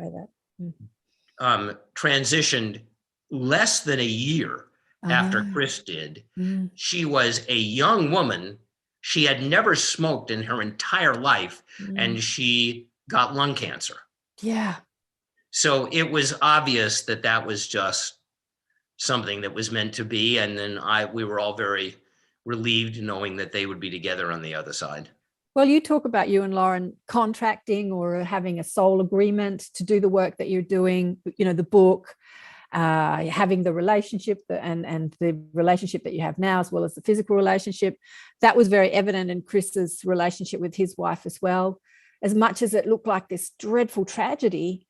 transitioned less than a year after Chris did. She was a young woman. She had never smoked in her entire life, and she got lung cancer. Yeah. So it was obvious that was just something that was meant to be. And then we were all very relieved knowing that they would be together on the other side. Well, you talk about you and Lauren contracting or having a soul agreement to do the work that you're doing, the book, having the relationship and the relationship that you have now, as well as the physical relationship. That was very evident in Chris's relationship with his wife as well. As much as it looked like this dreadful tragedy,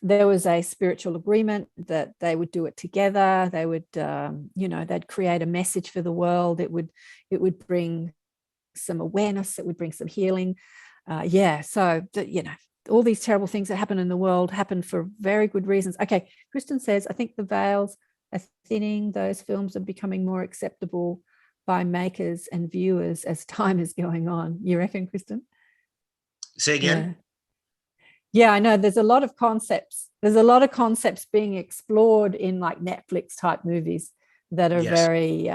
there was a spiritual agreement that they would do it together. They would, they'd create a message for the world. It would bring some awareness. It would bring some healing. So all these terrible things that happen in the world happen for very good reasons. Okay, Kristen says, I think the veils are thinning. Those films are becoming more acceptable by makers and viewers as time is going on. You reckon, Kristen? Say again? Yeah, I know. There's a lot of concepts. There's a lot of concepts being explored in like Netflix type movies that are very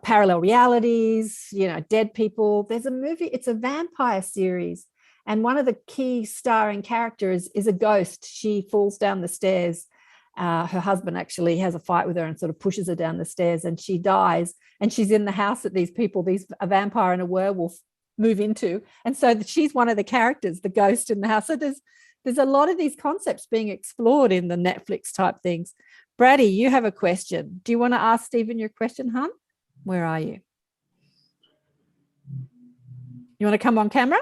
parallel realities, dead people. There's a movie, it's a vampire series. And one of the key starring characters is a ghost. She falls down the stairs. Her husband actually has a fight with her and sort of pushes her down the stairs, and she dies. And she's in the house that a vampire and a werewolf move into. And so she's one of the characters, the ghost in the house. So there's a lot of these concepts being explored in the Netflix type things. Brady, you have a question. Do you want to ask Stephen your question, hon? Where are you? You want to come on camera?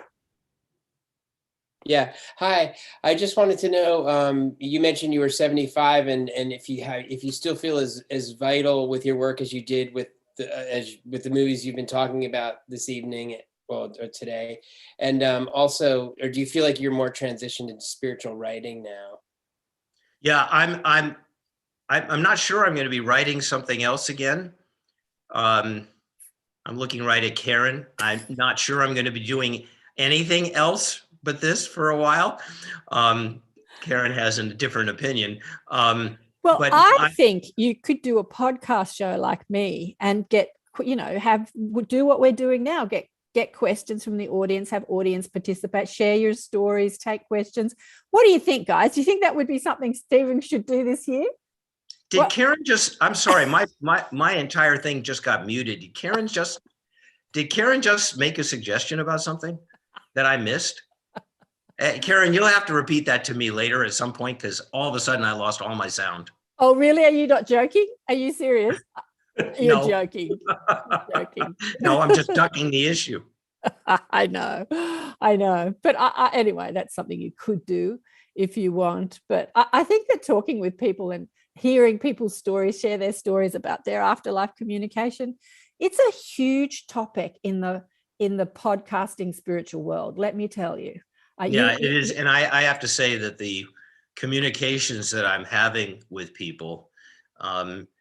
Yeah. Hi. I just wanted to know, you mentioned you were 75 and if you still feel as vital with your work as you did with the movies you've been talking about this evening, or today. And also, or do you feel like you're more transitioned into spiritual writing now? Yeah, I'm not sure I'm going to be writing something else again. I'm looking right at Karen. I'm not sure I'm going to be doing anything else but this for a while. Karen has a different opinion. Well, but I think you could do a podcast show like me and get, do what we're doing now, get questions from the audience, have audience participate, share your stories, take questions. What do you think, guys? Do you think that would be something Stephen should do this year? Did Karen just, I'm sorry, my entire thing just got muted. Did Karen just make a suggestion about something that I missed? Karen, you'll have to repeat that to me later at some point, because all of a sudden I lost all my sound. Oh, really? Are you not joking? Are you serious? You're joking. You're joking. No, I'm just ducking the issue. I know. But anyway, that's something you could do if you want. But I think that talking with people and hearing people's stories, share their stories about their afterlife communication, it's a huge topic in the podcasting spiritual world, let me tell you. It is. And I have to say that the communications that I'm having with people,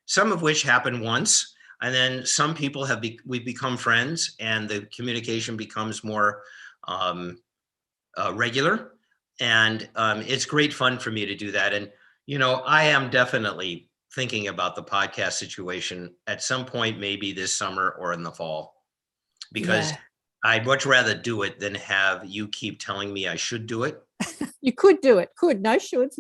some of which happen once, and then some people we've become friends, and the communication becomes more regular. And it's great fun for me to do that. And, I am definitely thinking about the podcast situation at some point, maybe this summer or in the fall, because I'd much rather do it than have you keep telling me I should do it. You could do it. No shoulds.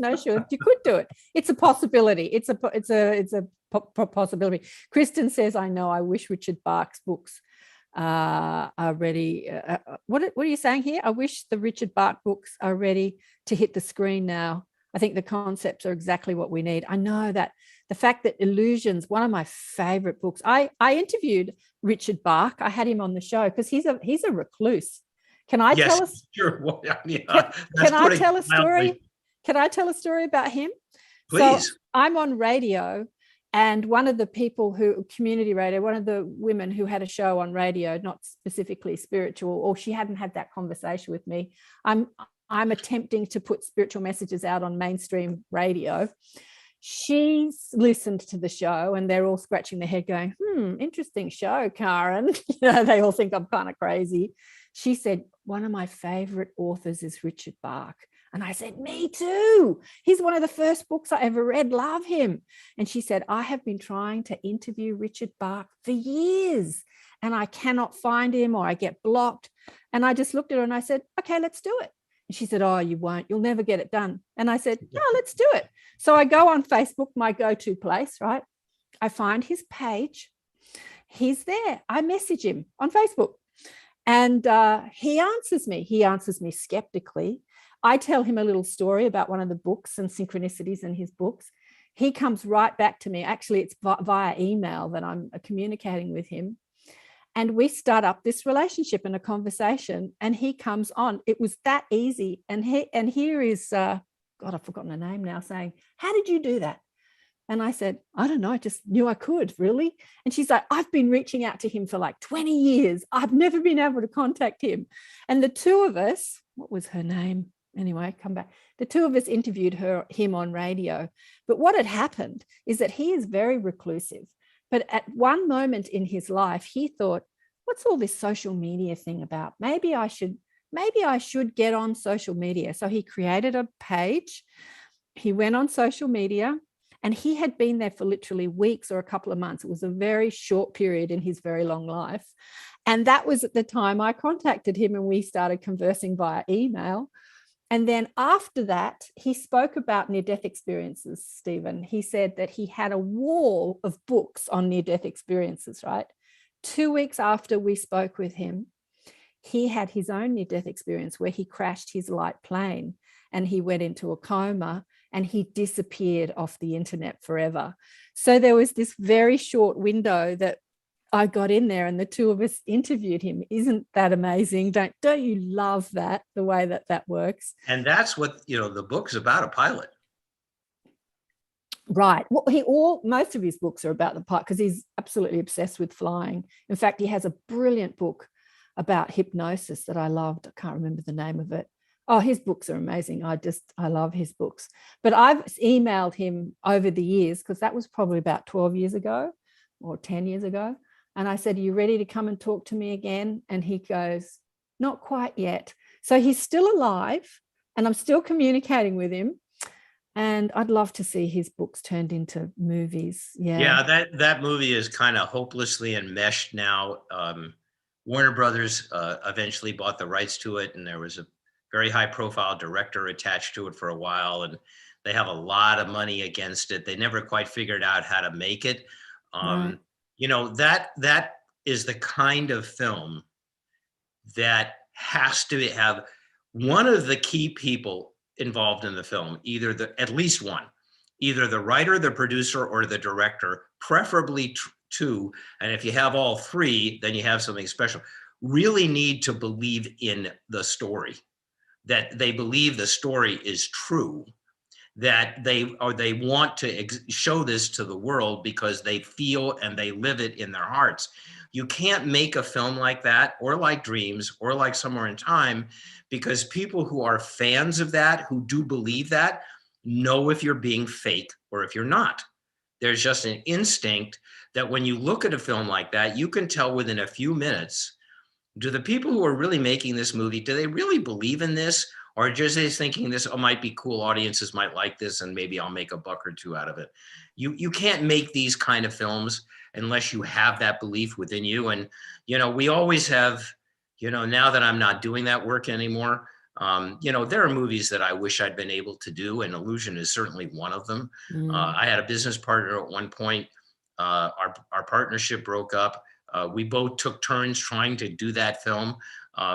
You could do it. It's a possibility. It's a possibility. Kristen says, I know. I wish Richard Bach's books are ready. What are you saying here? I wish the Richard Bach books are ready to hit the screen now. I think the concepts are exactly what we need. I know that the fact that Illusions, one of my favorite books. I interviewed Richard Bach. I had him on the show because he's a recluse. Can I tell us? Sure. Well, can I tell a story? Can I tell a story about him? Please. So I'm on radio, and one of the people community radio, one of the women who had a show on radio, not specifically spiritual, or she hadn't had that conversation with me. I'm attempting to put spiritual messages out on mainstream radio. She's listened to the show and they're all scratching their head going, interesting show, Karen. They all think I'm kind of crazy. She said, one of my favorite authors is Richard Bach. And I said, me too. He's one of the first books I ever read. Love him. And she said, I have been trying to interview Richard Bach for years and I cannot find him, or I get blocked. And I just looked at her and I said, okay, let's do it. And she said, oh, you won't. You'll never get it done. And I said, no, let's do it. So I go on Facebook, my go-to place, right? I find his page. He's there. I message him on Facebook. And he answers me. He answers me skeptically. I tell him a little story about one of the books and synchronicities in his books. He comes right back to me. Actually, it's via email that I'm communicating with him. And we start up this relationship and a conversation, and he comes on. It was that easy. And here is, God, I've forgotten her name now, saying, how did you do that? And I said, I don't know, I just knew I could, really. And she's like, I've been reaching out to him for like 20 years. I've never been able to contact him. And the two of us, what was her name? Anyway, come back. The two of us interviewed him on radio. But what had happened is that he is very reclusive. But at one moment in his life, he thought, what's all this social media thing about? Maybe I should get on social media. So he created a page. He went on social media, and he had been there for literally weeks or a couple of months. It was a very short period in his very long life. And that was at the time I contacted him and we started conversing via email. And then after that, he spoke about near-death experiences, Stephen. He said that he had a wall of books on near-death experiences, right? 2 weeks after we spoke with him, he had his own near-death experience where he crashed his light plane and he went into a coma and he disappeared off the internet forever. So there was this very short window that I got in there and the two of us interviewed him. Isn't that amazing? Don't you love that, the way that works? And that's what, the book's about, a pilot. Right. Well, most of his books are about the pilot because he's absolutely obsessed with flying. In fact, he has a brilliant book about hypnosis that I loved. I can't remember the name of it. Oh, his books are amazing. I love his books. But I've emailed him over the years, because that was probably about 12 years ago or 10 years ago. And I said, are you ready to come and talk to me again? And he goes, not quite yet. So he's still alive and I'm still communicating with him. And I'd love to see his books turned into movies. Yeah, that movie is kind of hopelessly enmeshed now. Warner Brothers eventually bought the rights to it, and there was a very high profile director attached to it for a while, and they have a lot of money against it. They never quite figured out how to make it. Right. That is the kind of film that has to have one of the key people involved in the film, at least one, either the writer, the producer, or the director, preferably two. And if you have all three, then you have something special. Really need to believe in the story, that they believe the story is true, that they want to show this to the world because they feel and they live it in their hearts. You can't make a film like that, or like Dreams, or like Somewhere in Time, because people who are fans of that, who do believe that, know if you're being fake or if you're not. There's just an instinct that when you look at a film like that, you can tell within a few minutes, do the people who are really making this movie, do they really believe in this? Or just is thinking this might be cool, audiences might like this, and maybe I'll make a buck or two out of it. You can't make these kind of films unless you have that belief within you. And, we always have, now that I'm not doing that work anymore, there are movies that I wish I'd been able to do, and Illusion is certainly one of them. I had a business partner at one point. Our partnership broke up. We both took turns trying to do that film.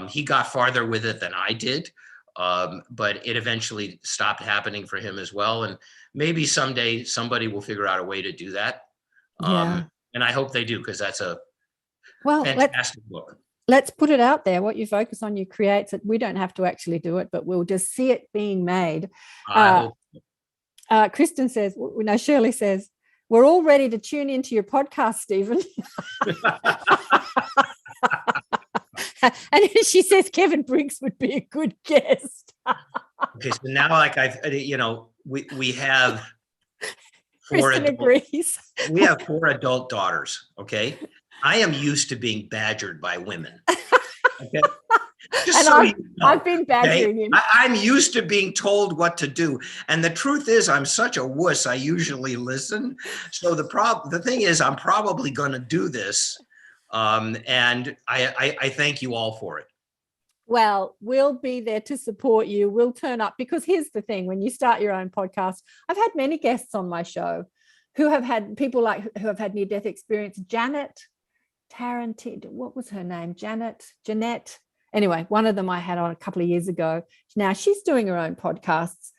He got farther with it than I did. But it eventually stopped happening for him as well. And maybe someday somebody will figure out a way to do that. And I hope they do, because that's a fantastic book. Let's put it out there. What you focus on, you create it. We don't have to actually do it, but we'll just see it being made. Kristen says, Shirley says, we're all ready to tune into your podcast, Stephen. And she says Kevin Briggs would be a good guest. Okay, so now, we have Kristen agrees. We have 4 adult daughters. Okay, I am used to being badgered by women. Okay, I've been badgering him. I'm used to being told what to do, and the truth is, I'm such a wuss. I usually listen. So the thing is, I'm probably going to do this. And I thank you all for it. Well, we'll be there to support you. We'll turn up, because here's the thing: when you start your own podcast, I've had many guests on my show who have had who have had near-death experience. Janet Tarantino, what was her name? Jeanette. Anyway, one of them I had on a couple of years ago. Now she's doing her own podcasts,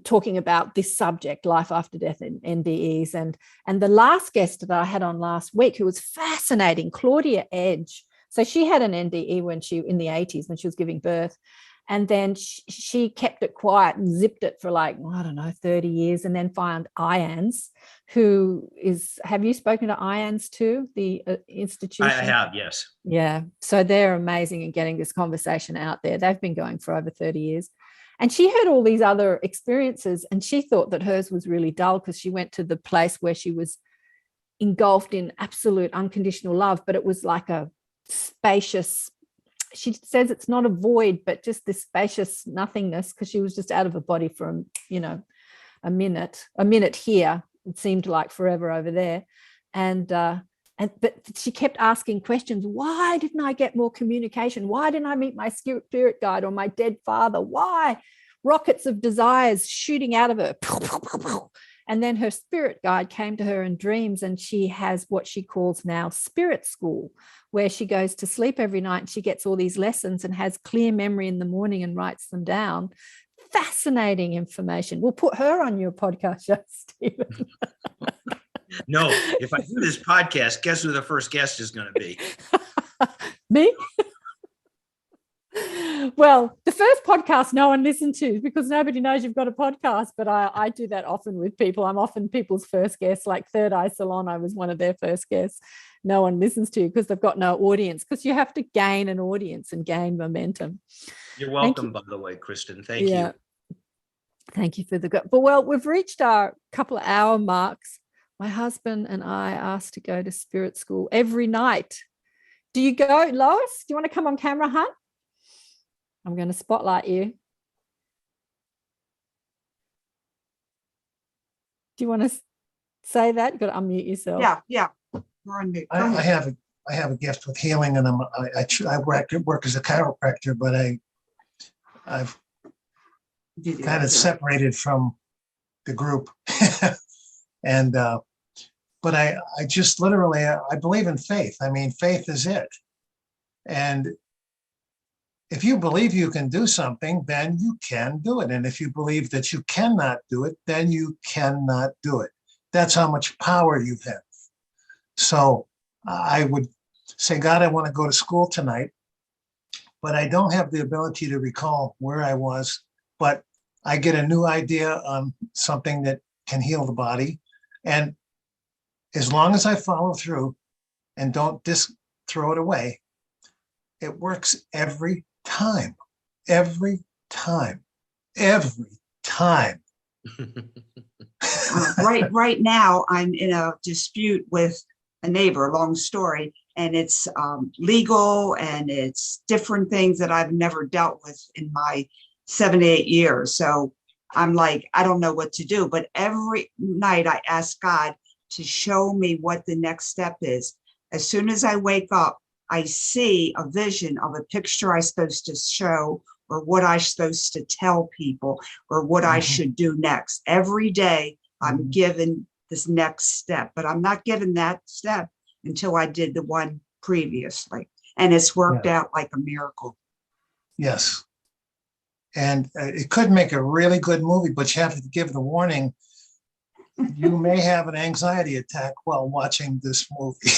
talking about this subject, life after death and NDEs. And the last guest that I had on last week, who was fascinating, Claudia Edge. So she had an NDE in the 80s when she was giving birth. And then she kept it quiet and zipped it for 30 years, and then found IANS, have you spoken to IANS too, the institution? I have, yes. Yeah. So they're amazing in getting this conversation out there. They've been going for over 30 years. And she had all these other experiences, and she thought that hers was really dull because she went to the place where she was engulfed in absolute unconditional love, but it was like a spacious, she says it's not a void, but just this spacious nothingness, because she was just out of her body for a minute here. It seemed like forever over there. But she kept asking questions. Why didn't I get more communication? Why didn't I meet my spirit guide or my dead father? Why? Rockets of desires shooting out of her. And then her spirit guide came to her in dreams, and she has what she calls now spirit school, where she goes to sleep every night and she gets all these lessons and has clear memory in the morning and writes them down. fascinating information. We'll put her on your podcast show, Stephen. No, if I do this podcast, guess who the first guest is going to be? Me? Well, the first podcast no one listened to because nobody knows you've got a podcast, but I do that often with people. I'm often people's first guest, like Third Eye Salon. I was one of their first guests. No one listens to you because they've got no audience, because you have to gain an audience and gain momentum. You're welcome, by the way, Kristen. Thank you. Thank you for the good. But well, we've reached our couple of hour marks. My husband and I asked to go to spirit school every night. Do you go, Lois? Do you want to come on camera, hon? I'm going to spotlight you. Do you want to say that? You've got to unmute yourself. Yeah. We're on mute. I have a gift with healing, and I work as a chiropractor, but I've kind of separated from the group, and but I just literally I believe in faith. I mean, faith is it, and if you believe you can do something, then you can do it, and if you believe that you cannot do it, then you cannot do it. That's how much power you have. So I would say, God, I want to go to school tonight, but I don't have the ability to recall where I was, but I get a new idea on something that can heal the body. And as long as I follow through and don't just throw it away, it works every time. Right now, I'm in a dispute with a neighbor, long story, and it's legal and it's different things that I've never dealt with in my 78 years. So I'm like, I don't know what to do. But every night I ask God to show me what the next step is. As soon as I wake up, I see a vision of a picture I'm supposed to show, or what I'm supposed to tell people, or what I should do next. Every day I'm given this next step, but I'm not given that step until I did the one previously. And it's worked out like a miracle. Yes. And it could make a really good movie, but you have to give the warning. You may have an anxiety attack while watching this movie.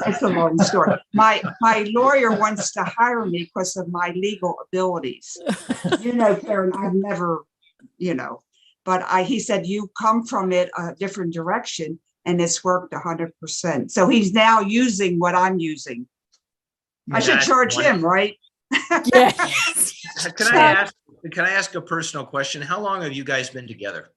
That's a long story. My lawyer wants to hire me because of my legal abilities. Karen, I've never, but he said, you come from it a different direction, and it's worked 100%. So he's now using what I'm using. I should charge him, right? Yes. Can I ask a personal question? How long have you guys been together?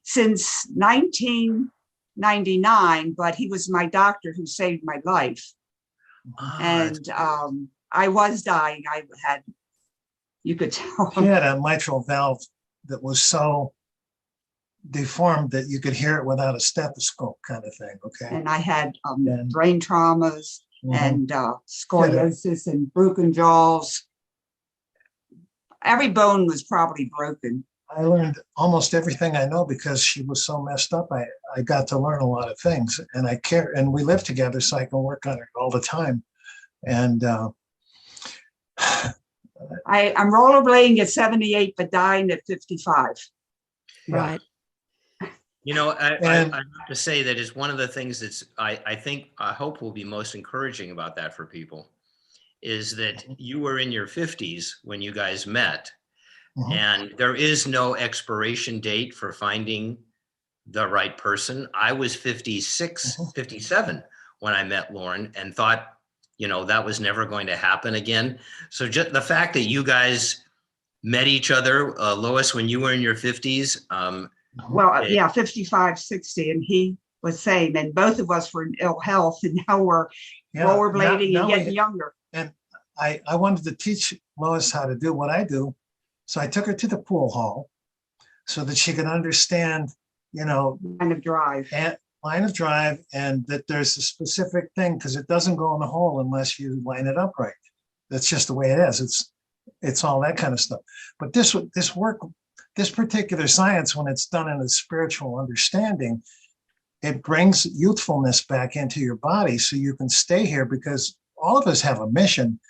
Since 1999, but he was my doctor who saved my life. And I was dying. You could tell. He had a mitral valve that was so deformed that you could hear it without a stethoscope, kind of thing. Okay. And I had brain traumas and scoliosis and broken jaws. Every bone was probably broken. I learned almost everything I know because she was so messed up. I got to learn a lot of things, and I care. And we live together, so I can work on it all the time. And I'm rollerblading at 78, but dying at 55. Right. I have to say that is one of the things that's I hope will be most encouraging about that for people, is that you were in your 50s when you guys met. And there is no expiration date for finding the right person. I was 56, 57 when I met Lauren, and thought, that was never going to happen again. So just the fact that you guys met each other, Lois, when you were in your 50s. 55, 60. And he was saying, and both of us were in ill health, and now we're rollerblading and getting younger. And I wanted to teach Lois how to do what I do. So I took her to the pool hall so that she could understand, line of drive, and that there's a specific thing, because it doesn't go in the hole unless you line it up right. That's just the way it is. It's all that kind of stuff. But this particular science, when it's done in a spiritual understanding, it brings youthfulness back into your body so you can stay here, because all of us have a mission.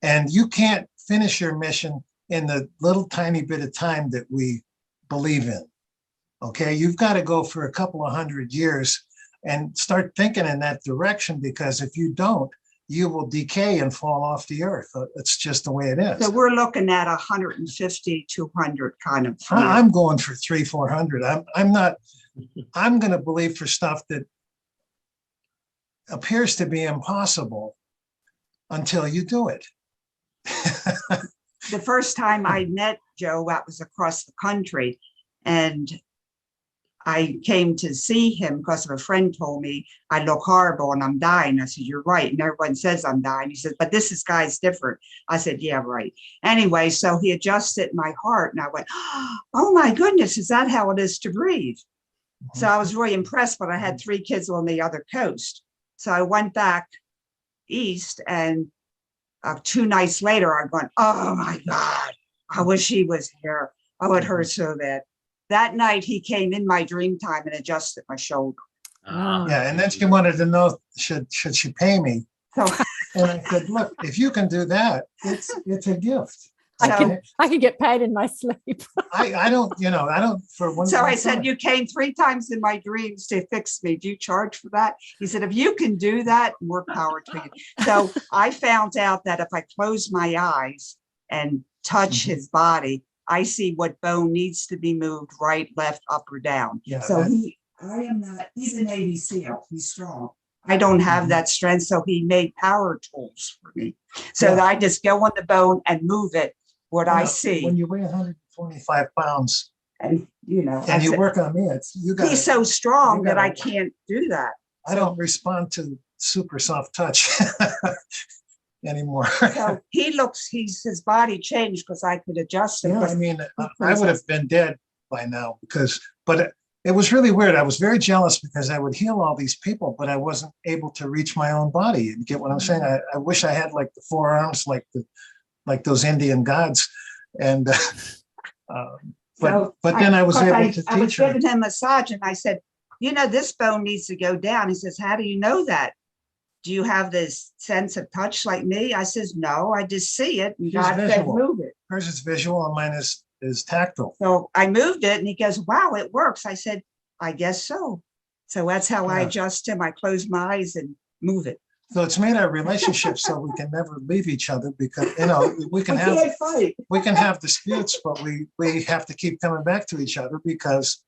And you can't finish your mission in the little tiny bit of time that we believe in. Okay, you've got to go for a couple of 100 years and start thinking in that direction, because if you don't, you will decay and fall off the earth. It's just the way it is. So we're looking at 150, 200 kind of. I'm going for 300, 400. I'm not, I'm going to believe for stuff that appears to be impossible until you do it. The first time I met Joe, that was across the country, and I came to see him because of a friend told me I look horrible and I'm dying. I said, you're right. And everyone says I'm dying. He said, but this guy's different. I said, yeah, right. Anyway, so he adjusted my heart and I went, oh my goodness, is that how it is to breathe? So I was really impressed, but I had 3 kids on the other coast. So I went back east, and 2 nights later, I'm going, oh my God, I wish he was here. Oh, it hurt so bad. That night he came in my dream time and adjusted my shoulder. Yeah, and then she wanted to know, should she pay me? So, and I said, look, if you can do that, it's a gift. I can get paid in my sleep. I don't, I don't for one. So I said, you came 3 times in my dreams to fix me. Do you charge for that? He said, if you can do that, more power to you. So I found out that if I close my eyes and touch his body, I see what bone needs to be moved, right, left, up, or down. Yeah, so he's an Navy SEAL. He's strong. I don't have that strength. So he made power tools for me. So that I just go on the bone and move it, what I see. When you weigh 125 pounds and and you work on me, he's so strong that I can't do that. I don't respond to super soft touch anymore. So his body changed because I could adjust it. Yeah, I mean, I would have been dead by now but it was really weird. I was very jealous because I would heal all these people, but I wasn't able to reach my own body. You get what I'm saying? I wish I had like the 4 arms, like those Indian gods. And, but then I was able to teach I was her. giving him a massage and I said, this bone needs to go down. He says, how do you know that? Do you have this sense of touch like me? I says, no, I just see it. And God said, move it. Hers is visual and mine is tactile. So I moved it and he goes, wow, it works. I said, I guess so. So that's how I adjust him. I close my eyes and move it. So it's made our relationship so we can never leave each other, because we can have disputes, but we have to keep coming back to each other because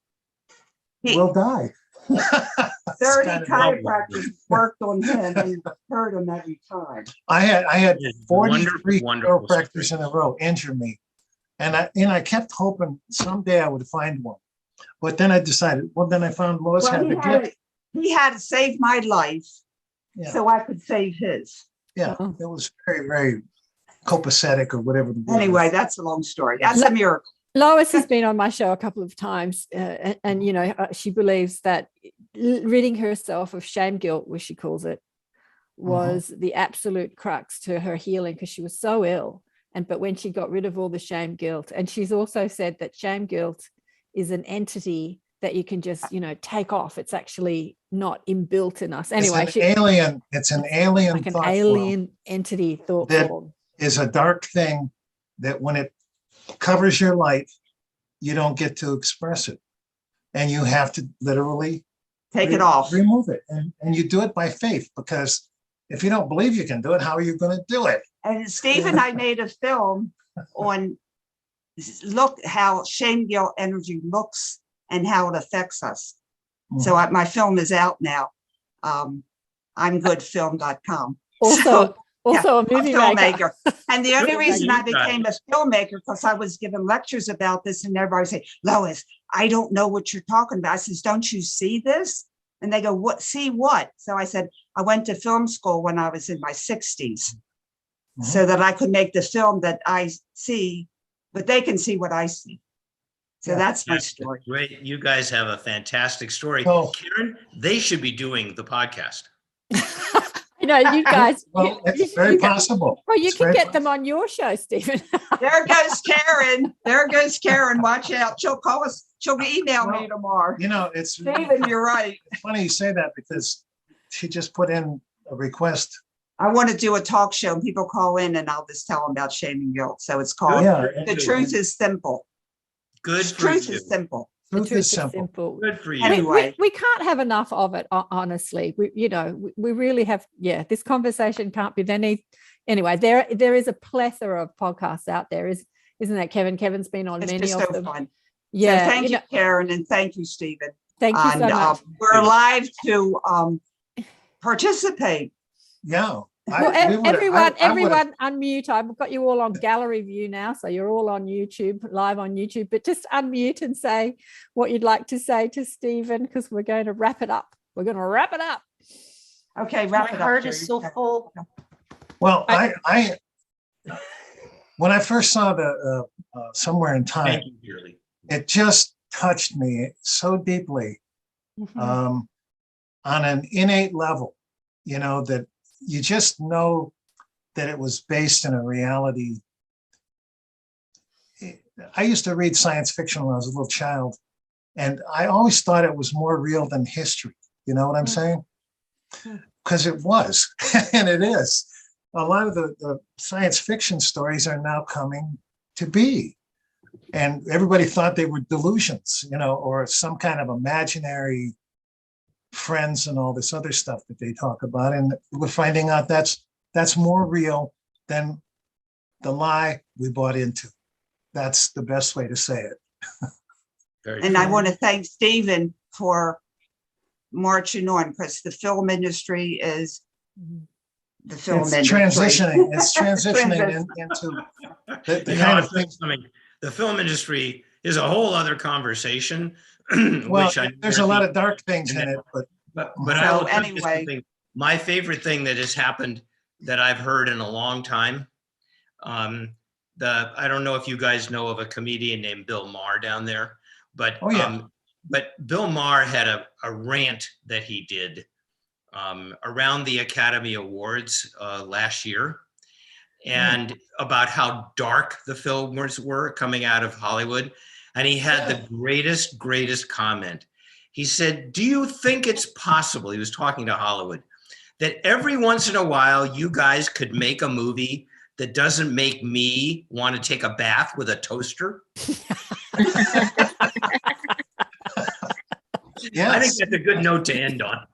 we'll die. 30 chiropractors worked on him and hurt him every time. I had 43 chiropractors in a row injure me, and I kept hoping someday I would find one, but then I decided. Well, then I found Lois had the gift. He had to save my life. Yeah. So I could save his. Yeah, it was very, very copacetic or whatever. Anyway, that's a long story. That's a miracle. Lois has been on my show a couple of times, and she believes that ridding herself of shame guilt, which she calls it, was the absolute crux to her healing, because she was so ill. But when she got rid of all the shame guilt, and she's also said that shame guilt is an entity that you can just, take off. It's actually not inbuilt in us. Anyway, it's an alien like an alien entity thought form. Is a dark thing that when it covers your light, you don't get to express it. And you have to literally take it off, remove it. And you do it by faith, because if you don't believe you can do it, how are you going to do it? And Steve and I made a film on look how shame guilt energy looks and how it affects us. So my film is out now. I'mGoodFilm.com. Also a movie filmmaker. And the only reason I became a filmmaker, because I was giving lectures about this, and everybody would say, Lois, I don't know what you're talking about. I says, don't you see this? And they go, what? See what? So I said, I went to film school when I was in my 60s so that I could make the film that I see, but they can see what I see. So that's my story. Great. You guys have a fantastic story. Karen, they should be doing the podcast. You guys. Well, it's very possible. Well, you can get them on your show, Stephen. There goes Karen. There goes Karen. Watch out. She'll call us. She'll email me tomorrow. It's Stephen, you're right. It's funny you say that, because she just put in a request I want to do a talk show and people call in and I'll just tell them about shame and guilt. So it's called Yeah. The Truth is Simple. Good The for truth you. is simple. The Truth is simple. Good for you. Anyway. We can't have enough of it, honestly. We really have, this conversation can't be there. Anyway, there is a plethora of podcasts out there, isn't that, Kevin? Kevin's been on It's many just of so them. fun. Yeah. So thank you, Karen, and thank you, Stephen. Thank you so much. We're live to participate. Yeah. Everyone unmute. I've got you all on gallery view now, so you're all on YouTube, live on YouTube, but just unmute and say what you'd like to say to Stephen, because we're going to wrap it up. Okay, wrap My it up. heart is so full. Well, I when I first saw the Somewhere in Time, Thank you, dearly. it just touched me so deeply on an innate level, that you just know that it was based in a reality. I used to read science fiction when I was a little child, and I always thought it was more real than history. You know what I'm saying? Because it was, and it is. A lot of the science fiction stories are now coming to be. And everybody thought they were delusions, or some kind of imaginary friends and all this other stuff that they talk about. And we're finding out that's more real than the lie we bought into. That's the best way to say it. And I want to thank Stephen for marching on, because the film industry is the film industry. Transitioning. It's transitioning into the kind of thing. The film industry is a whole other conversation. Well, there's a lot of dark things in it, but I will anyway, my favorite thing that has happened that I've heard in a long time. I don't know if you guys know of a comedian named Bill Maher down there, but but Bill Maher had a rant that he did around the Academy Awards last year, and about how dark the films were coming out of Hollywood. And he had the greatest comment. He said, "Do you think it's possible," he was talking to Hollywood, "that every once in a while you guys could make a movie that doesn't make me want to take a bath with a toaster?" Yes. I think that's a good note to end on.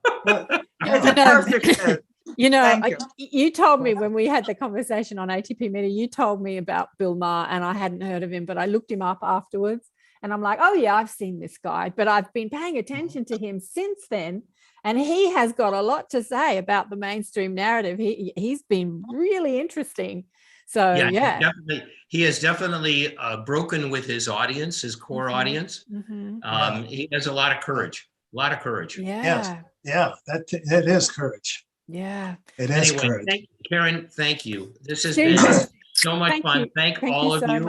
You told me when we had the conversation on ATP Media, you told me about Bill Maher, and I hadn't heard of him, but I looked him up afterwards, and I'm like, oh yeah, I've seen this guy, but I've been paying attention to him since then, and he has got a lot to say about the mainstream narrative. He's been really interesting. So he has definitely broken with his audience, his core audience. He has a lot of courage. Yeah. That is courage. Yeah, it is courage. Karen, thank you. This has been so much fun. Thank all of you.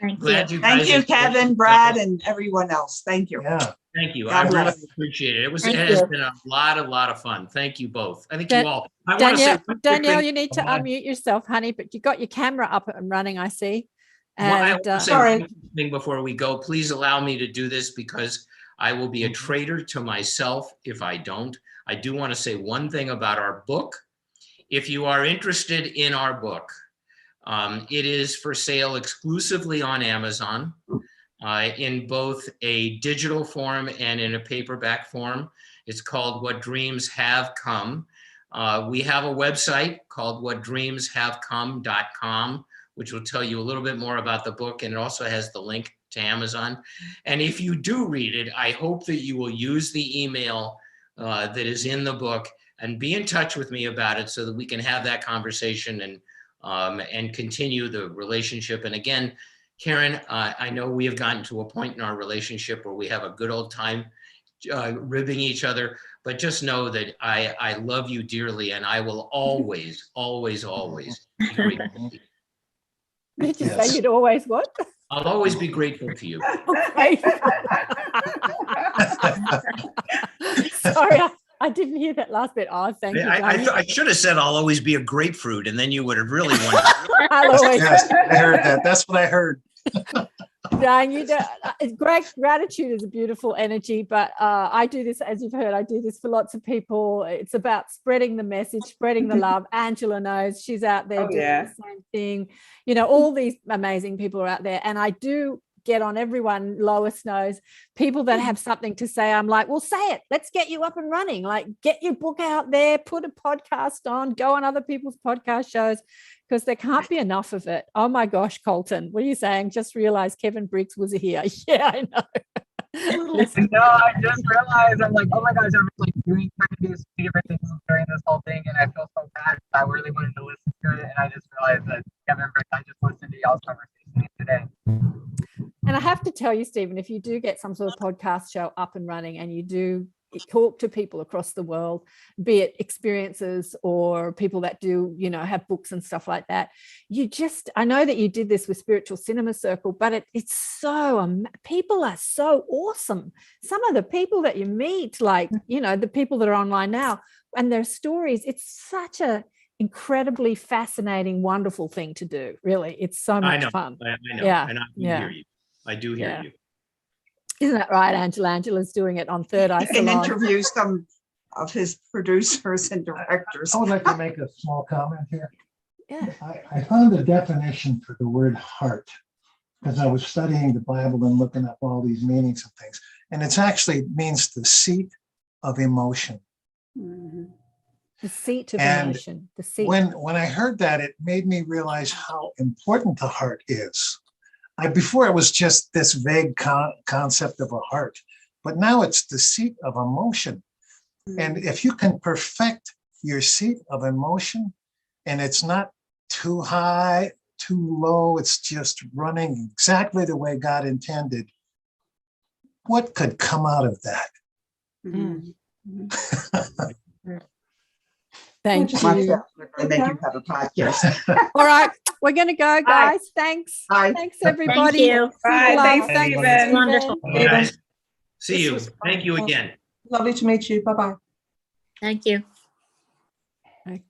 I'm glad you guys. Thank you, Kevin, Brad, and everyone else. Thank you. Yeah. Thank you. I really appreciate it. It has been a lot of fun. Thank you both. I think you all. Danielle, you need to unmute yourself, honey, but you got your camera up and running, I see. And, sorry. One thing before we go, please allow me to do this, because I will be a traitor to myself if I don't. I do want to say one thing about our book. If you are interested in our book, it is for sale exclusively on Amazon. In both a digital form and in a paperback form. It's called What Dreams Have Come. We have a website called whatdreamshavecome.com, which will tell you a little bit more about the book, and it also has the link to Amazon. And if you do read it, I hope that you will use the email that is in the book and be in touch with me about it, so that we can have that conversation and continue the relationship. And again, Karen, I know we have gotten to a point in our relationship where we have a good old time ribbing each other, but just know that I love you dearly, and I will always, always, always be grateful to you. Did you say you'd always what? I'll always be grateful to you. Okay. Sorry, I didn't hear that last bit. Oh, thank you. I should have said I'll always be a grapefruit, and then you would have really won. Yes, I heard that. That's what I heard. Dang, you know, great gratitude is a beautiful energy, but I do this, as you've heard, I do this for lots of people. It's about spreading the message, spreading the love. Angela knows, she's out there doing the same thing. You know, all these amazing people are out there, and I do get on everyone. Lois knows, people that have something to say, I'm like, well, say it, let's get you up and running. Like, get your book out there, put a podcast on, go on other people's podcast shows, because there can't be enough of it. Oh my gosh, Colton, what are you saying? Just realized Kevin Briggs was here. Yeah, I know. Listen, no, I just realized, I'm like, oh my gosh, I'm like trying to do so many different things during this whole thing, and I feel so bad. I really wanted to listen to it, and I just realized that Kevin Briggs, I just listened to y'all's conversation today. And I have to tell you, Stephen, if you do get some sort of podcast show up and running and you do talk to people across the world, be it experiences or people that do, you know, have books and stuff like that, you just, I know that you did this with Spiritual Cinema Circle, but it's so, people are so awesome. Some of the people that you meet, like, you know, the people that are online now and their stories, it's such a incredibly fascinating, wonderful thing to do. Really, it's so much fun. I know. Yeah, And I do hear you. I do hear you. Isn't that right, Angela? Angela's doing it on Third Eye And Salon. interview some of his producers and directors. I would like to make a small comment here. Yeah. I found a definition for the word heart because I was studying the Bible and looking up all these meanings of things. And it actually means the seat of emotion. Mm-hmm. The seat of And emotion. The seat. When I heard that, it made me realize how important the heart is. Before it was just this vague concept of a heart, but now it's the seat of emotion. And if you can perfect your seat of emotion, and it's not too high, too low, it's just running exactly the way God intended, what could come out of that? Thank you. And then you have a podcast. All right, we're going to go, guys. Thanks. Bye. Thanks, everybody. Thank you. Bye. Thanks, Thanks, Stephen. Wonderful. Bye, guys. See This you. was Thank you wonderful. again. Lovely to meet you. Bye-bye. Thank you. Okay.